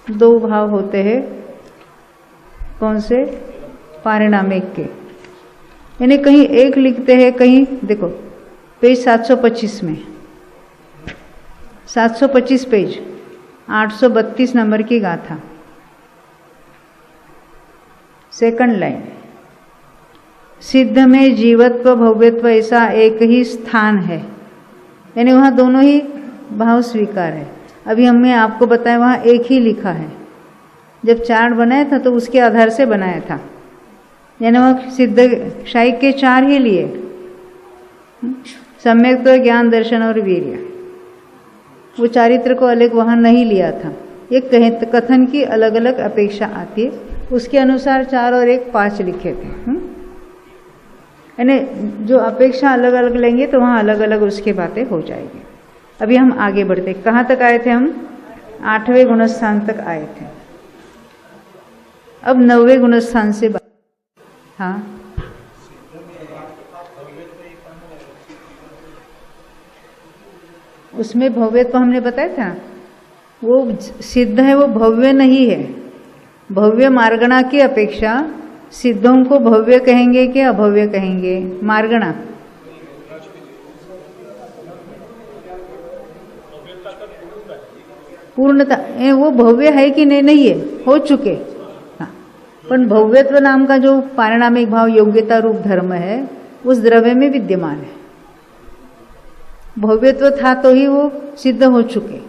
2 भाव होते हैं। कौन से? पारिणामिक के, यानी कहीं 1 लिखते हैं, कहीं देखो पेज 725 में 725 पेज 832 नंबर की गाथा, सेकंड लाइन, सिद्ध में जीवत्व भव्यत्व ऐसा एक ही स्थान है, यानी वहाँ दोनों ही भाव स्वीकार है। अभी हमने आपको बताया वहाँ 1 ही लिखा है। जब चार्ट बनाया था तो उसके आधार से बनाया था, यानी वह सिद्ध क्षायिक के 4 ही लिए, सम्यक तो ज्ञान दर्शन और वीर्य, वो चारित्र को अलग वहाँ नहीं लिया था। ये कथन की अलग अलग अपेक्षा आती है, उसके अनुसार 4 और 1 5 लिखे थे। यानी जो अपेक्षा अलग अलग लेंगे तो वहाँ अलग अलग उसकी बातें हो जाएगी। अभी हम आगे बढ़ते, कहाँ तक आए थे हम? 8वें गुणस्थान तक आए थे। अब 9वें गुणस्थान से हाँ उसमें भव्यत्व हमने बताया था, वो सिद्ध है, वो भव्य नहीं है। भव्य मार्गणा की अपेक्षा सिद्धों को भव्य कहेंगे कि अभव्य कहेंगे? मार्गणा पूर्णता, वो भव्य है कि नहीं है, हो चुके। हाँ, पर भव्यत्व नाम का जो पारिणामिक भाव योग्यता रूप धर्म है उस द्रव्य में विद्यमान है। भव्यत्व था तो ही वो सिद्ध हो चुके।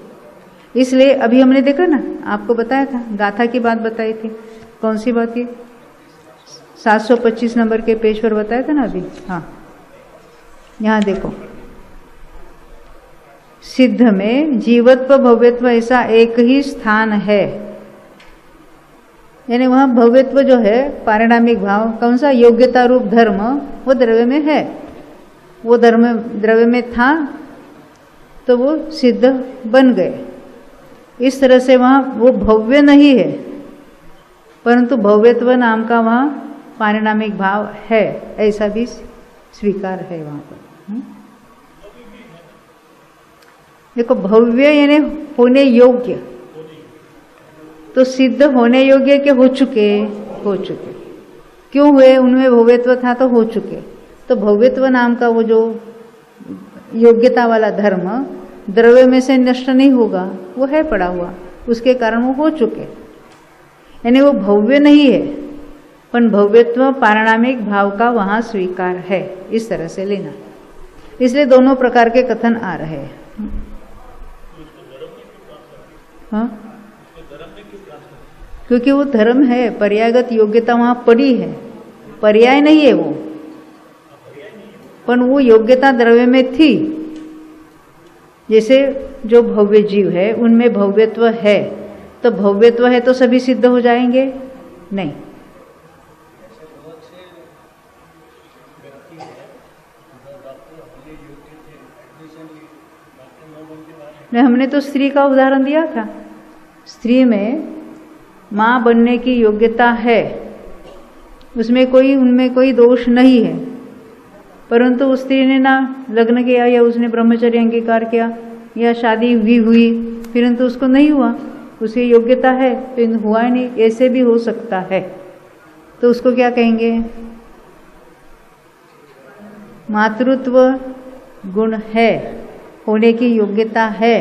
इसलिए अभी हमने देखा ना, आपको बताया था, गाथा की बात बताई थी। कौन सी बात की? 725 नंबर के पेज पर बताया था ना अभी। हाँ यहाँ देखो, सिद्ध में जीवत्व भव्यत्व ऐसा एक ही स्थान है, यानी वहाँ भव्यत्व जो है पारिणामिक भाव, कौन सा? योग्यता रूप धर्म, वो द्रव्य में है। वो धर्म द्रव्य में था तो वो सिद्ध बन गए। इस तरह से वहाँ वो भव्य नहीं है, परंतु भव्यत्व नाम का वहाँ पारिणामिक भाव है, ऐसा भी स्वीकार है वहाँ पर। देखो भव्य यानी होने योग्य, तो सिद्ध होने योग्य के हो चुके। क्यों हुए? उनमें भव्यत्व था तो हो चुके। तो भव्यत्व नाम का वो जो योग्यता वाला धर्म द्रव्य में से नष्ट नहीं होगा, वो है पड़ा हुआ, उसके कारण वो हो चुके। यानी वो भव्य नहीं है, पर भव्यत्व पारिणामिक भाव का वहाँ स्वीकार है, इस तरह से लेना। इसलिए दोनों प्रकार के कथन आ रहे हैं। हाँ, क्योंकि वो धर्म है, पर्यायगत योग्यता वहाँ पड़ी है, पर्याय नहीं है वो, पर वो योग्यता द्रव्य में थी। जैसे जो भव्य जीव है उनमें भव्यत्व है, तो भव्यत्व है तो सभी सिद्ध हो जाएंगे? नहीं, हमने तो स्त्री का उदाहरण दिया था। स्त्री में माँ बनने की योग्यता है, उसमें उनमें कोई दोष नहीं है, परंतु उस स्त्री ने ना लग्न किया या उसने ब्रह्मचर्य अंगीकार किया या शादी भी हुई परंतु उसको नहीं हुआ, उसकी योग्यता है तो हुआ नहीं, ऐसे भी हो सकता है, तो उसको क्या कहेंगे? मातृत्व गुण है, होने की योग्यता है,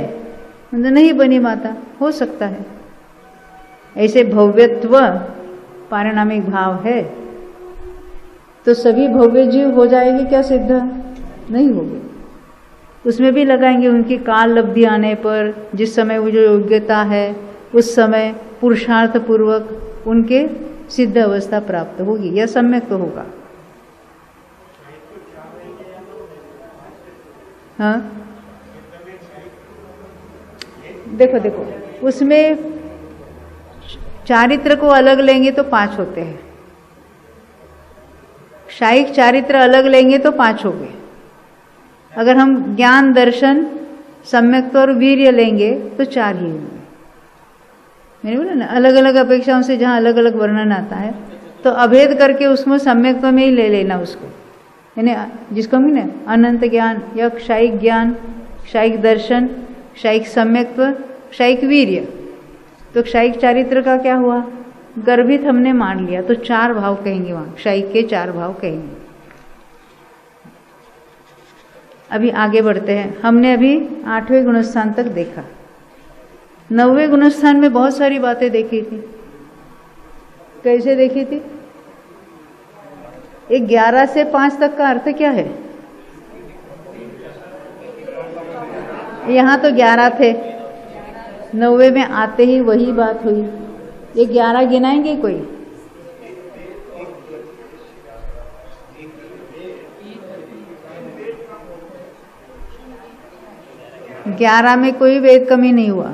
नहीं बनी माता, हो सकता है। ऐसे भव्यत्व पारिणामिक भाव है, तो सभी भव्य जीव हो जाएगी क्या सिद्ध? नहीं होगी। उसमें भी लगाएंगे उनकी काल लब्धि आने पर, जिस समय वो जो योग्यता है उस समय पुरुषार्थ पूर्वक उनके सिद्ध अवस्था प्राप्त होगी या सम्यक तो होगा। हाँ देखो उसमें चारित्र को अलग लेंगे तो 5 होते हैं, शायिक चारित्र अलग लेंगे तो 5 हो गए। अगर हम ज्ञान दर्शन सम्यक्त्व और वीर्य लेंगे तो 4 ही होंगे। मैंने बोला ना अलग अलग अपेक्षाओं से जहाँ अलग अलग वर्णन आता है तो अभेद करके उसमें सम्यक्त्व में ही ले लेना उसको, यानी जिसको हम ना अनंत ज्ञान या क्षायिक ज्ञान, क्षायिक दर्शन, क्षायिक सम्यक्त्व, क्षायिक वीर्य। तो क्षायिक चारित्र का क्या हुआ? गर्भित हमने मान लिया तो 4 भाव कहेंगे, वहाँ क्षायिक के 4 भाव कहेंगे। अभी आगे बढ़ते हैं। हमने अभी 8वें गुणस्थान तक देखा। 9वें गुणस्थान में बहुत सारी बातें देखी थी। कैसे देखी थी? 11 से 5 तक का अर्थ क्या है? यहाँ तो 11 थे, 9वें में आते ही वही बात हुई। ये 11 गिनाएंगे कोई? ग्यारह में कोई वेद कमी नहीं हुआ।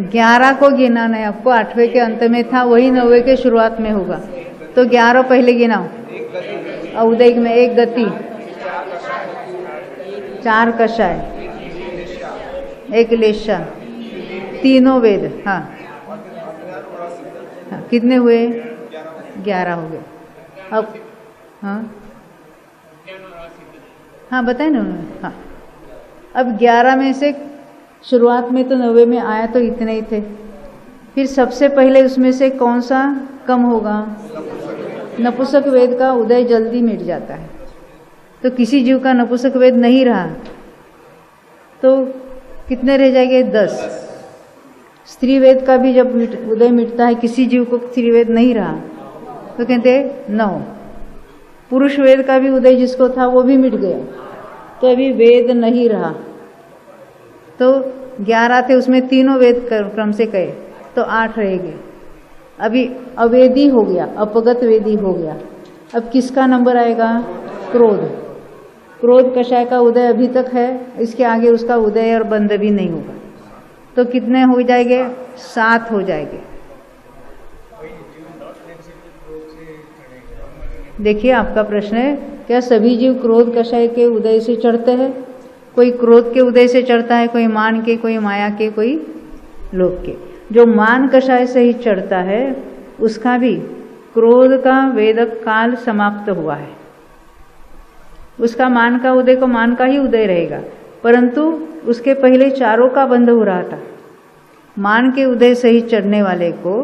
11 को गिनाना है आपको, 8वें के अंत में था, वही 9वें के शुरुआत में होगा। तो 11 पहले गिनाओ। औदयिक में 1 गति, 4 कषाय, 1 लेशा, 3 वेद। हाँ कितने हुए? 11 हो गए। अब हाँ बताए ना उन्होंने। हाँ अब 11 में से शुरुआत में तो 9वें में आया तो इतने ही थे। फिर सबसे पहले उसमें से कौन सा कम होगा? नपुंसक वेद का उदय जल्दी मिट जाता है, तो किसी जीव का नपुंसक वेद नहीं रहा तो कितने रह जाएंगे? 10। स्त्री वेद का भी जब उदय मिटता है, किसी जीव को स्त्री वेद नहीं रहा तो कहते हैं 9। पुरुष वेद का भी उदय जिसको था वो भी मिट गया, तो अभी वेद नहीं रहा। तो 11 थे, उसमें 3 वेद क्रम से कहे तो 8 रहेंगे। अभी अवेदी हो गया, अपगत वेदी हो गया। अब किसका नंबर आएगा? क्रोध। क्रोध कषाय का उदय अभी तक है, इसके आगे उसका उदय और बंद भी नहीं होगा। तो कितने हो जाएंगे? 7 हो जाएंगे। देखिए आपका प्रश्न है, क्या सभी जीव क्रोध कषाय के उदय से चढ़ते हैं? कोई क्रोध के उदय से चढ़ता है, कोई मान के, कोई माया के, कोई लोभ के। जो मान कषाय से ही चढ़ता है उसका भी क्रोध का वेदक काल समाप्त हुआ है। उसका मान का उदय को मान का ही उदय रहेगा, परंतु उसके पहले चारों का बंध हो रहा था। मान के उदय से ही चढ़ने वाले को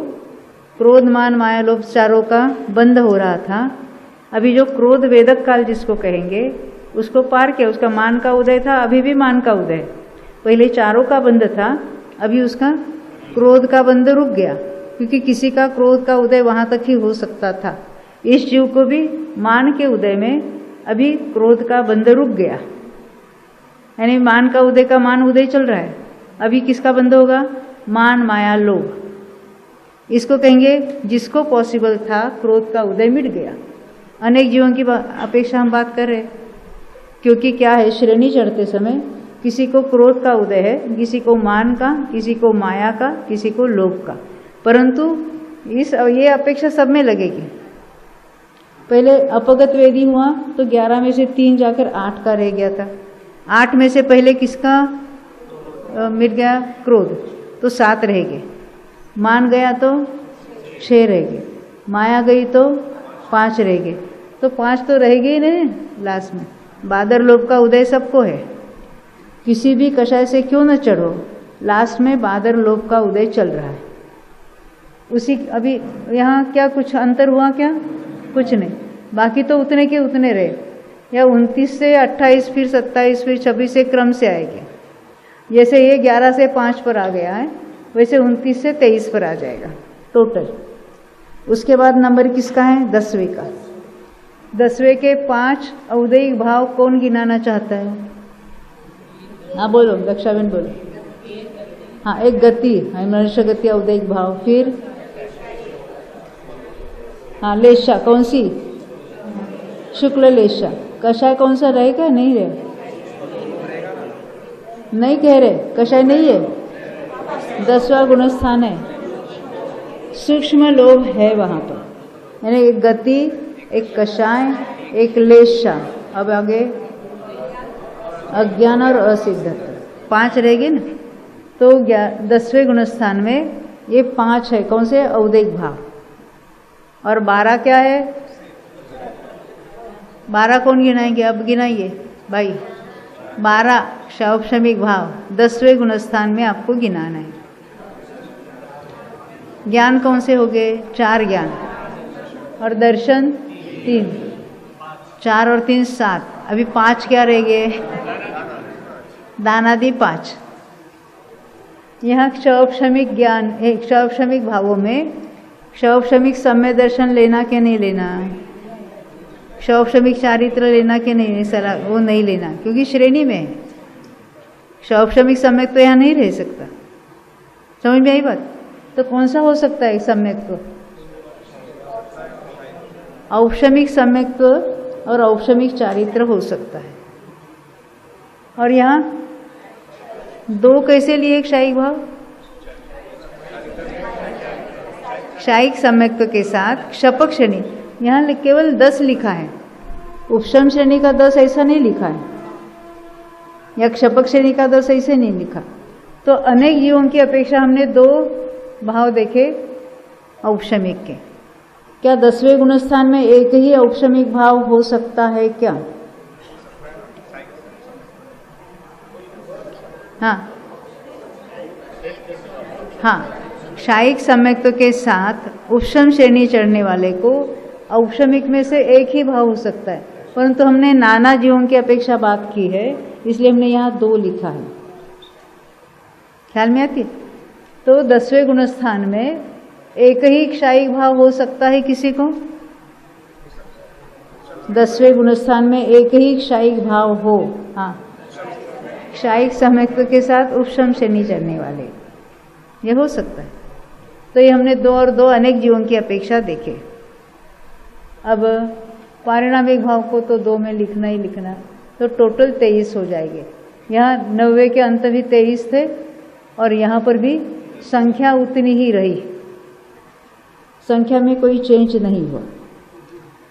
क्रोध मान माया लोभ चारों का बंध हो रहा था। अभी जो क्रोध वेदक काल जिसको कहेंगे उसको पार किया, उसका मान का उदय था, अभी भी मान का उदय। पहले चारों का बंध था, अभी उसका क्रोध का बंध रुक गया, क्योंकि किसी का क्रोध का उदय वहां तक ही हो सकता था। इस जीव को भी मान के उदय में अभी क्रोध का बंध रुक गया, यानी मान का उदय का मान उदय चल रहा है। अभी किसका बंध होगा? मान माया लोभ। इसको कहेंगे जिसको पॉसिबल था क्रोध का उदय मिट गया। अनेक जीवों की अपेक्षा हम बात कर रहे हैं, क्योंकि क्या है, श्रेणी चढ़ते समय किसी को क्रोध का उदय है, किसी को मान का, किसी को माया का, किसी को लोभ का, परंतु ये अपेक्षा सब में लगेगी। पहले अपगत वेदी हुआ तो 11 में से 3 जाकर 8 का रह गया था। 8 में से पहले किसका मिट गया क्रोध तो 7 रहेंगे, मान गया तो 6 रहेंगे, माया गई तो 5 रहेंगे, तो 5 तो रहेगी ही नहीं लास्ट में। बादर लोभ का उदय सबको है, किसी भी कषाय से क्यों न चढ़ो, लास्ट में बादर लोभ का उदय चल रहा है। उसी अभी यहाँ क्या कुछ अंतर हुआ क्या? कुछ नहीं, बाकी तो उतने के उतने रहे। या 29 से 28 फिर 27 फिर 26 एक क्रम से आएंगे। जैसे ये 11 से 5 पर आ गया है वैसे 29 से 23 पर आ जाएगा टोटल। उसके बाद नंबर किसका है? 10वें का। 10वें के 5 औदयिक भाव कौन गिनाना चाहता है? हाँ बोलो, दक्षाबेन बोलो। हाँ, एक गति है, मनुष्य गति औदयिक भाव। फिर हाँ लेशा, कौन सी? शुक्ल लेशा। कषाय कौन सा रहेगा? नहीं रहे, नहीं कह रहे, कषाय नहीं है, 10वां गुणस्थान है, सूक्ष्म लोभ है वहां पर, यानी एक गति, एक कषाय, एक लेशा। अब आगे अज्ञान और असिद्धत्व 5 रहेगी ना, तो 10वें गुणस्थान में ये 5 है। कौन से? औदयिक भाव। और 12 क्या है? 12 कौन गिनाएंगे? अब गिनाइए भाई। 12 शौक्षमिक भाव 10वें गुणस्थान में आपको गिनाना है। ज्ञान कौन से हो गए? 4 ज्ञान। और दर्शन 3, 4 और 3 7। अभी 5 क्या रह गए? दानादि 5। यहाँ क्षौक्षमिक ज्ञान, क्षौक्षमिक भावों में क्षौक्षमिक सम्य दर्शन लेना कि नहीं लेना? क्षौक्षमिक चारित्र लेना कि नहीं? सला वो नहीं लेना, क्योंकि श्रेणी में है। क्षौक्षमिक सम्यक तो यहाँ नहीं रह सकता। समझ में आई बात? तो कौन सा हो सकता है सम्यक्त्व? औक्षमिक सम्यक्त्व और औक्षमिक चारित्र हो सकता है। और यहाँ 2 कैसे लिए? क्षायिक भाव, क्षायिक सम्यक्त्व के साथ क्षपक श्रेणी। यहाँ केवल 10 लिखा है, उपशम श्रेणी का 10 ऐसा नहीं लिखा है, या क्षपक श्रेणी का 10 ऐसे नहीं लिखा। तो अनेक जीवों की अपेक्षा हमने 2 भाव देखे औक्षमिक के। क्या 10वें गुणस्थान में एक ही औक्षमिक भाव हो सकता है क्या? हाँ हाँ, क्षायिक सम्यक्त्व के साथ उपशम श्रेणी चढ़ने वाले को औक्षमिक में से एक ही भाव हो सकता है, परंतु हमने नाना जीवों की अपेक्षा बात की है, इसलिए हमने यहाँ 2 लिखा है। ख्याल में आती है? तो 10वें गुणस्थान में एक ही क्षायिक भाव हो सकता है किसी को? 10वें गुणस्थान में एक ही क्षायिक भाव हो, हाँ, क्षायिक सम्यक्त्व के साथ उपशम श्रेणी चढ़ने वाले, ये हो सकता है। तो ये हमने 2 और 2 अनेक जीवों की अपेक्षा देखे। अब पारिणामिक भाव को तो 2 में लिखना ही लिखना, तो टोटल 23 हो जाएंगे। यहाँ 90 के अंत भी 23 थे और यहाँ पर भी संख्या उतनी ही रही, संख्या में कोई चेंज नहीं हुआ।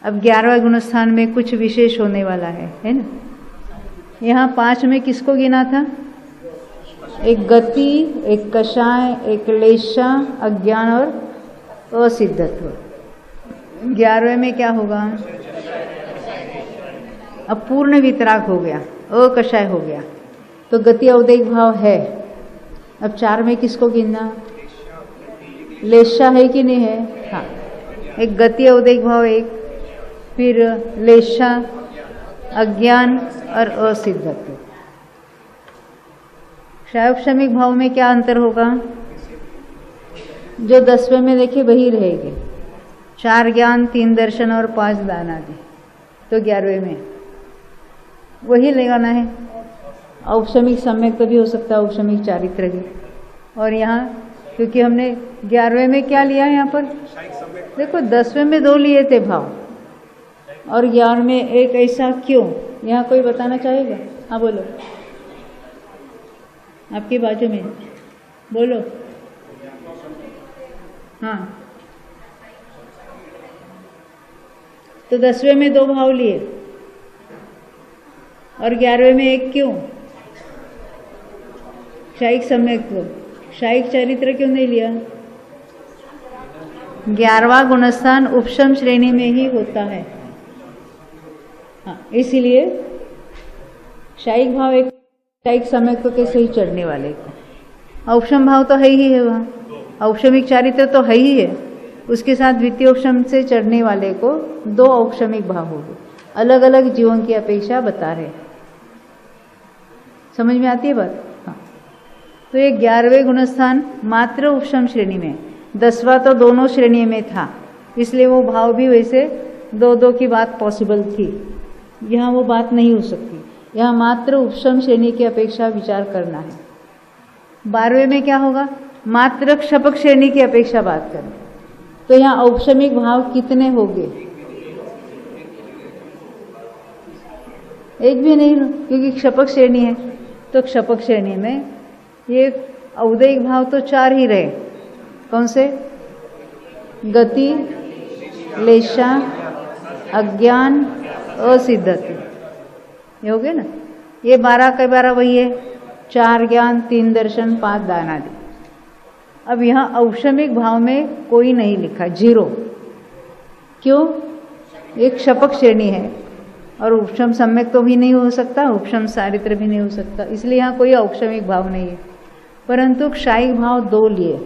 अब 11वें गुणस्थान में कुछ विशेष होने वाला है ना? यहाँ 5 में किसको गिना था? एक गति, एक कषाय, एक लेशा, अज्ञान और असिद्धत्व। 11वें में क्या होगा? अब पूर्ण वितराग हो गया, अकषाय हो गया, तो गति औदयिक भाव है। अब 4 में किसको गिनना? लेशा है कि नहीं है? हाँ, एक गति औदयिक भाव, एक फिर लेशा, अज्ञान और असिद्धत्व। क्षायोक्षमिक भाव में क्या अंतर होगा? जो 10वें में देखे वही रहेंगे, 4 ज्ञान, 3 दर्शन और 5 दान आदि। तो 11वें में वही लगाना है। औक्षमिक सम्यक तो भी हो सकता है, औक्षमिक चारित्र भी। और यहाँ क्योंकि हमने 11वें में क्या लिया है, यहाँ पर देखो 10वें में 2 लिए थे भाव और 11वें में एक, ऐसा क्यों? यहाँ कोई बताना चाहेगा? हाँ बोलो, आपके बाजू में बोलो। हाँ, तो 10वें में 2 भाव लिए और 11वें में एक क्यों? क्षायिक सम्यक्त्व, क्षायिक चारित्र क्यों नहीं लिया? 11वां गुणस्थान उपशम श्रेणी में ही होता है। हाँ, इसीलिए क्षायिक भाव एक क्षायिक सम्यक्त्व के सही चढ़ने वाले को, औपशम भाव तो है ही है, वहाँ औपशमिक चारित्र तो है ही है, उसके साथ द्वितीय उपशम से चढ़ने वाले को 2 औपशमिक भाव हो गए, अलग अलग जीवों की अपेक्षा बता रहे। समझ में आती है बात? हाँ। तो ये 11वें गुणस्थान मात्र उपशम श्रेणी में, 10वां तो दोनों श्रेणी में था, इसलिए वो भाव भी वैसे 2-2 की बात पॉसिबल थी। यहाँ वो बात नहीं हो सकती, यहाँ मात्र उपशम श्रेणी की अपेक्षा विचार करना है। 12वें में क्या होगा? मात्र क्षपक श्रेणी की अपेक्षा बात करें, तो यहाँ औपशमिक भाव कितने होंगे? एक भी नहीं, क्योंकि क्षपक श्रेणी है। तो क्षपक श्रेणी में ये औदैहिक भाव तो 4 ही रहे। कौन से? गति, लेशा, अज्ञान, असिद्धत्व, ये हो गए ना। ये 12 के 12 वही है, 4 ज्ञान, 3 दर्शन, 5 दान आदि। अब यहाँ औपशमिक भाव में कोई नहीं लिखा, 0। क्यों? एक क्षपक श्रेणी है और उपशम सम्यक तो भी नहीं हो सकता, उपशम चारित्र भी नहीं हो सकता, इसलिए यहाँ कोई औपशमिक भाव नहीं है। परंतु क्षायिक भाव 2 लिए,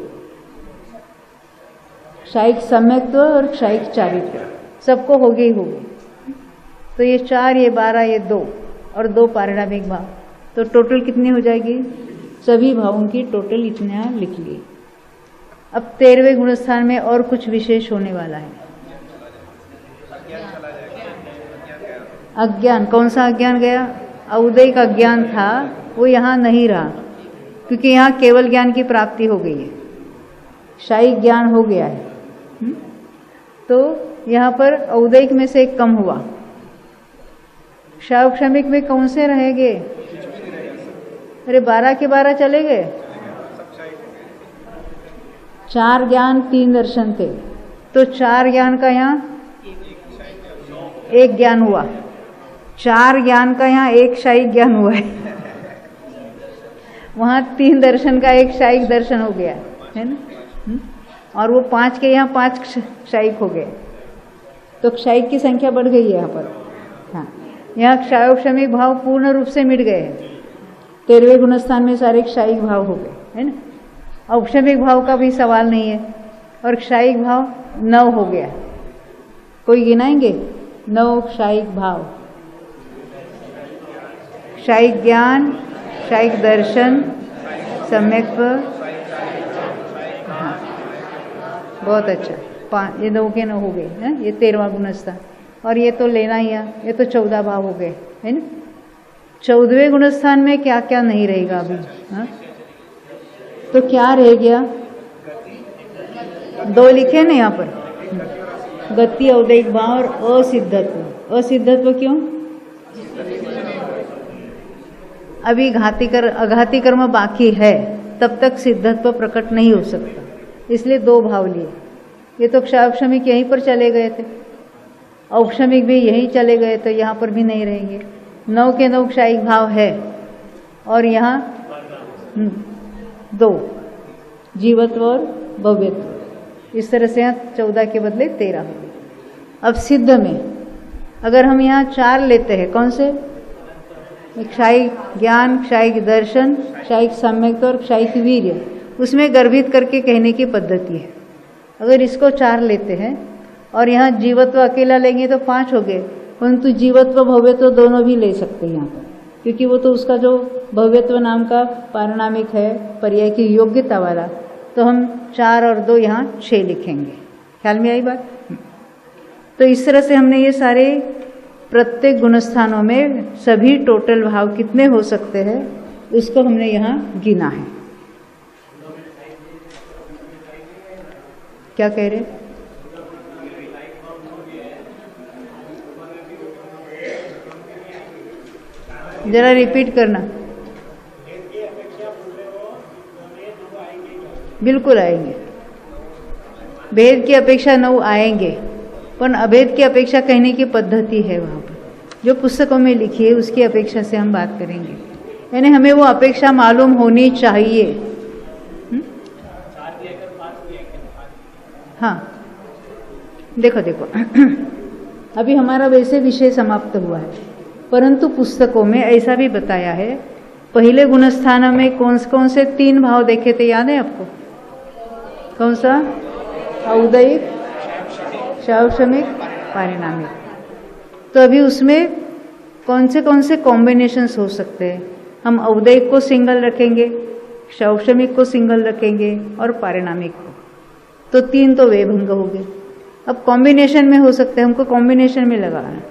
क्षायिक सम्यक्त्व और क्षायिक चारित्र, सबको हो गई होगी। तो ये 4, ये 12, ये 2 और 2 पारिणामिक भाव, तो टोटल कितनी हो जाएगी? सभी भावों की टोटल इतना लिख लिए। अब 13वें गुणस्थान में और कुछ विशेष होने वाला है। अज्ञान, कौन सा अज्ञान गया? औदैहिक अज्ञान था, वो यहाँ नहीं रहा, क्योंकि यहाँ केवल ज्ञान की प्राप्ति हो गई है, क्षायिक ज्ञान हो गया है। तो यहाँ पर औदैहिक में से एक कम हुआ। क्षायक्षमिक में कौन से रहेंगे? अरे 12 के 12 चले गए। 4 ज्ञान, 3 दर्शन थे, तो 4 ज्ञान का यहाँ 1 ज्ञान हुआ, 4 ज्ञान का यहाँ 1 क्षायिक ज्ञान हुआ है। वहाँ 3 दर्शन का 1 क्षायिक दर्शन हो गया है ना, और वो 5 के यहाँ 5 क्षायिक हो गए, तो क्षायिक की संख्या बढ़ गई है यहाँ पर। हाँ, यहाँ क्षायोक्षमिक भाव पूर्ण रूप से मिट गए हैं। 13वें गुणस्थान में सारे क्षायिक भाव हो गए, है ना। औपशमिक भाव का भी सवाल नहीं है, और क्षायिक भाव 9 हो गया। कोई गिनाएंगे? 9 क्षायिक भाव, क्षायिक ज्ञान, क्षायिक दर्शन, सम्यक्त्व। हाँ, बहुत अच्छा, ये 2 के 9 हो गए हैं। ये 13वां गुणस्थान, और ये तो लेना ही है, ये तो 14 भाव हो गए, है ना। 14वें गुणस्थान में क्या क्या नहीं रहेगा अभी? हाँ, तो क्या रह गया? 2 लिखे ना यहाँ पर, गति, औदैहिक भाव और असिद्धत्व। असिद्धत्व क्यों? अभी अघाती कर्म बाकी है, तब तक सिद्धत्व प्रकट नहीं हो सकता, इसलिए 2 भाव लिए। ये तो क्षायोपशमिक यहीं पर चले गए थे, औपशमिक भी यहीं चले गए, तो यहाँ पर भी नहीं रहेंगे। 9 के 9 क्षायिक भाव है, और यहाँ 2 जीवत्व और भव्यत्व। इस तरह से यहाँ 14 के बदले 13 हो गए। अब सिद्ध में अगर हम यहाँ 4 लेते हैं, कौन से? क्षायिक ज्ञान, क्षायिक दर्शन, क्षायिक सम्यक्त्व और क्षायिक वीर्य, उसमें गर्भित करके कहने की पद्धति है। अगर इसको 4 लेते हैं और यहाँ जीवत्व अकेला लेंगे तो 5 हो गए, परंतु जीवत्व भव्यत्व दोनों भी ले सकते हैं यहाँ पर, क्योंकि वो तो उसका जो भव्यत्व नाम का पारिणामिक है, पर्याय की योग्यता वाला, तो हम 4 और 2 यहाँ 6 लिखेंगे। ख्याल में आई बात? तो इस तरह से हमने ये सारे प्रत्येक गुणस्थानों में सभी टोटल भाव कितने हो सकते हैं, इसको हमने यहाँ गिना है। क्या कह रहे? जरा रिपीट करना। बिल्कुल आएंगे, भेद की अपेक्षा 9 आएंगे, पर अभेद की अपेक्षा कहने की पद्धति है वहाँ पर, जो पुस्तकों में लिखी है उसकी अपेक्षा से हम बात करेंगे। यानी हमें वो अपेक्षा मालूम होनी चाहिए। हाँ देखो देखो अभी हमारा वैसे विषय समाप्त हुआ है, परंतु पुस्तकों में ऐसा भी बताया है। पहले गुणस्थान में कौन से 3 भाव देखे थे, याद है आपको? कौन सा? औदयिक, शैवशमिक, पारिणामिक। तो अभी उसमें कौन से कॉम्बिनेशंस हो सकते हैं? हम औदयिक को सिंगल रखेंगे, शैवशमिक को सिंगल रखेंगे और पारिणामिक को, तो 3 तो वे भंग हो गए। अब कॉम्बिनेशन में हो सकते हैं, हमको कॉम्बिनेशन में लगाना है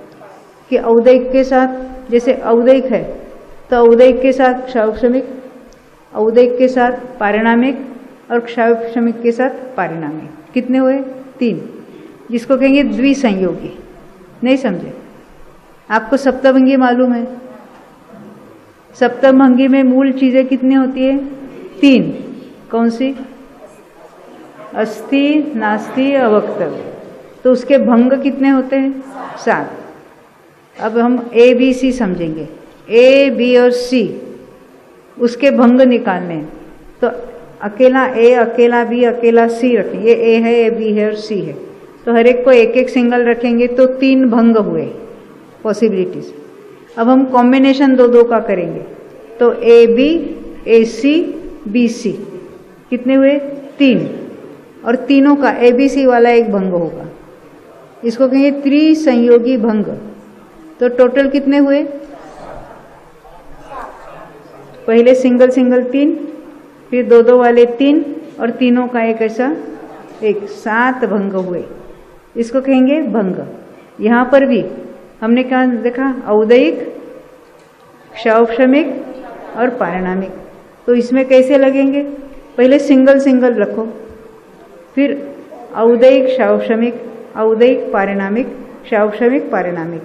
कि औदयिक के साथ, जैसे औदयिक है तो औदयिक के साथ शैवशमिक, औदयिक के साथ पारिणामिक और शैवशमिक के साथ पारिणामिक। कितने हुए? 3, जिसको कहेंगे द्विसंयोगी। नहीं समझे? आपको सप्तभंगी मालूम है? सप्तभंगी में मूल चीजें कितनी होती है? 3। कौन सी? अस्थि, नास्ति, अवक्तव्य। तो उसके भंग कितने होते हैं? 7। अब हम A B C समझेंगे। A B और C उसके भंग निकालने हैं, तो अकेला A, अकेला B, अकेला C रखेंगे। ये A है, ये B है और C है, तो हर एक को एक एक सिंगल रखेंगे तो 3 भंग हुए पॉसिबिलिटीज। अब हम कॉम्बिनेशन 2-2 का करेंगे, तो AB, AC, BC कितने हुए? 3। और तीनों का ABC वाला एक भंग होगा, इसको कहेंगे त्रिसंयोगी भंग। तो टोटल कितने हुए? पहले सिंगल सिंगल 3, फिर 2-2 वाले 3 और तीनों का एक ऐसा 7 भंग हुए, इसको कहेंगे भंग। यहाँ पर भी हमने क्या देखा? औदयिक, शैवशमिक और पारिणामिक। तो इसमें कैसे लगेंगे? पहले सिंगल सिंगल रखो, फिर औदयिक, शैवशमिक, औदयिक, पारिणामिक, शैवशमिक, पारिणामिक,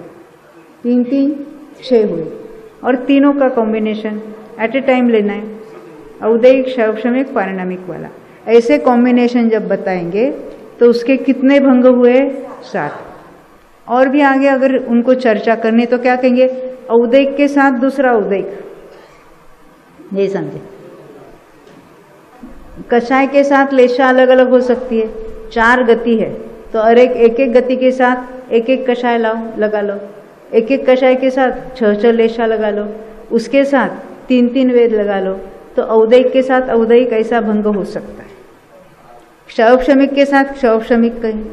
3-3 6 हुए। और तीनों का कॉम्बिनेशन एट ए टाइम लेना है, औदयिक, शैवशमिक, पारिणामिक वाला। ऐसे कॉम्बिनेशन जब बताएंगे तो उसके कितने भंग हुए? 7। और भी आगे अगर उनको चर्चा करनी तो क्या कहेंगे? औदयिक के साथ दूसरा औदयिक, ये समझे। कषाय के साथ लेशा अलग अलग हो सकती है, 4 गति है, तो और एक एक गति के साथ एक एक कषाय लगा लो, एक एक कषाय के साथ 6 लेशा लगा लो, उसके साथ 3-3 वेद लगा लो, तो औदयिक के साथ औदयिक ऐसा भंग हो सकता है। शैवशमिक के साथ शैवशमिक कहें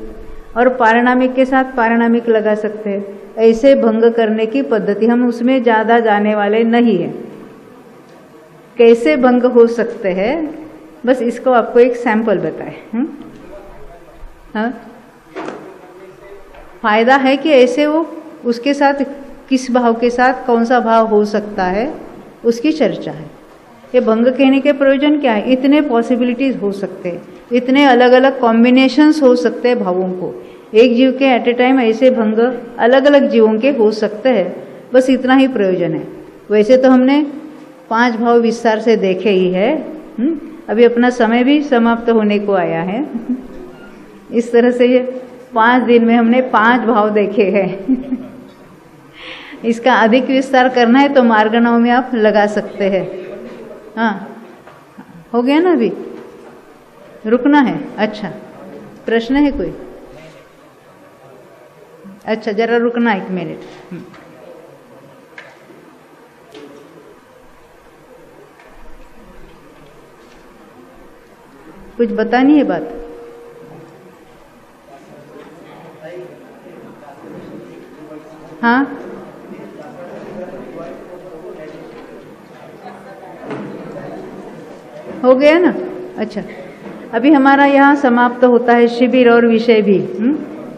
और पारिणामिक के साथ पारिणामिक लगा सकते हैं। ऐसे भंग करने की पद्धति, हम उसमें ज़्यादा जाने वाले नहीं हैं। कैसे भंग हो सकते हैं, बस इसको आपको एक सैंपल बताए। हाँ, फायदा है कि ऐसे वो उसके साथ किस भाव के साथ कौन सा भाव हो सकता है, उसकी चर्चा है। ये भंग कहने के प्रयोजन क्या है? इतने पॉसिबिलिटीज हो सकते हैं, इतने अलग अलग कॉम्बिनेशंस हो सकते हैं भावों को। एक जीव के एट ए टाइम ऐसे भंग अलग अलग जीवों के हो सकते हैं, बस इतना ही प्रयोजन है। वैसे तो हमने 5 भाव विस्तार से देखे ही है। अभी अपना समय भी समाप्त होने को आया है। इस तरह से ये 5 दिन में हमने 5 भाव देखे हैं। इसका अधिक विस्तार करना है तो मार्गनव में आप लगा सकते हैं। हाँ, हो गया ना? अभी रुकना है? अच्छा, प्रश्न है कोई? अच्छा, जरा रुकना 1 मिनट। कुछ बतानी है बात? हाँ, हो गया ना? अच्छा, अभी हमारा यहाँ समाप्त होता है शिविर और विषय भी।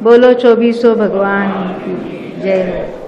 बोलो 2400 भगवान की जय हो।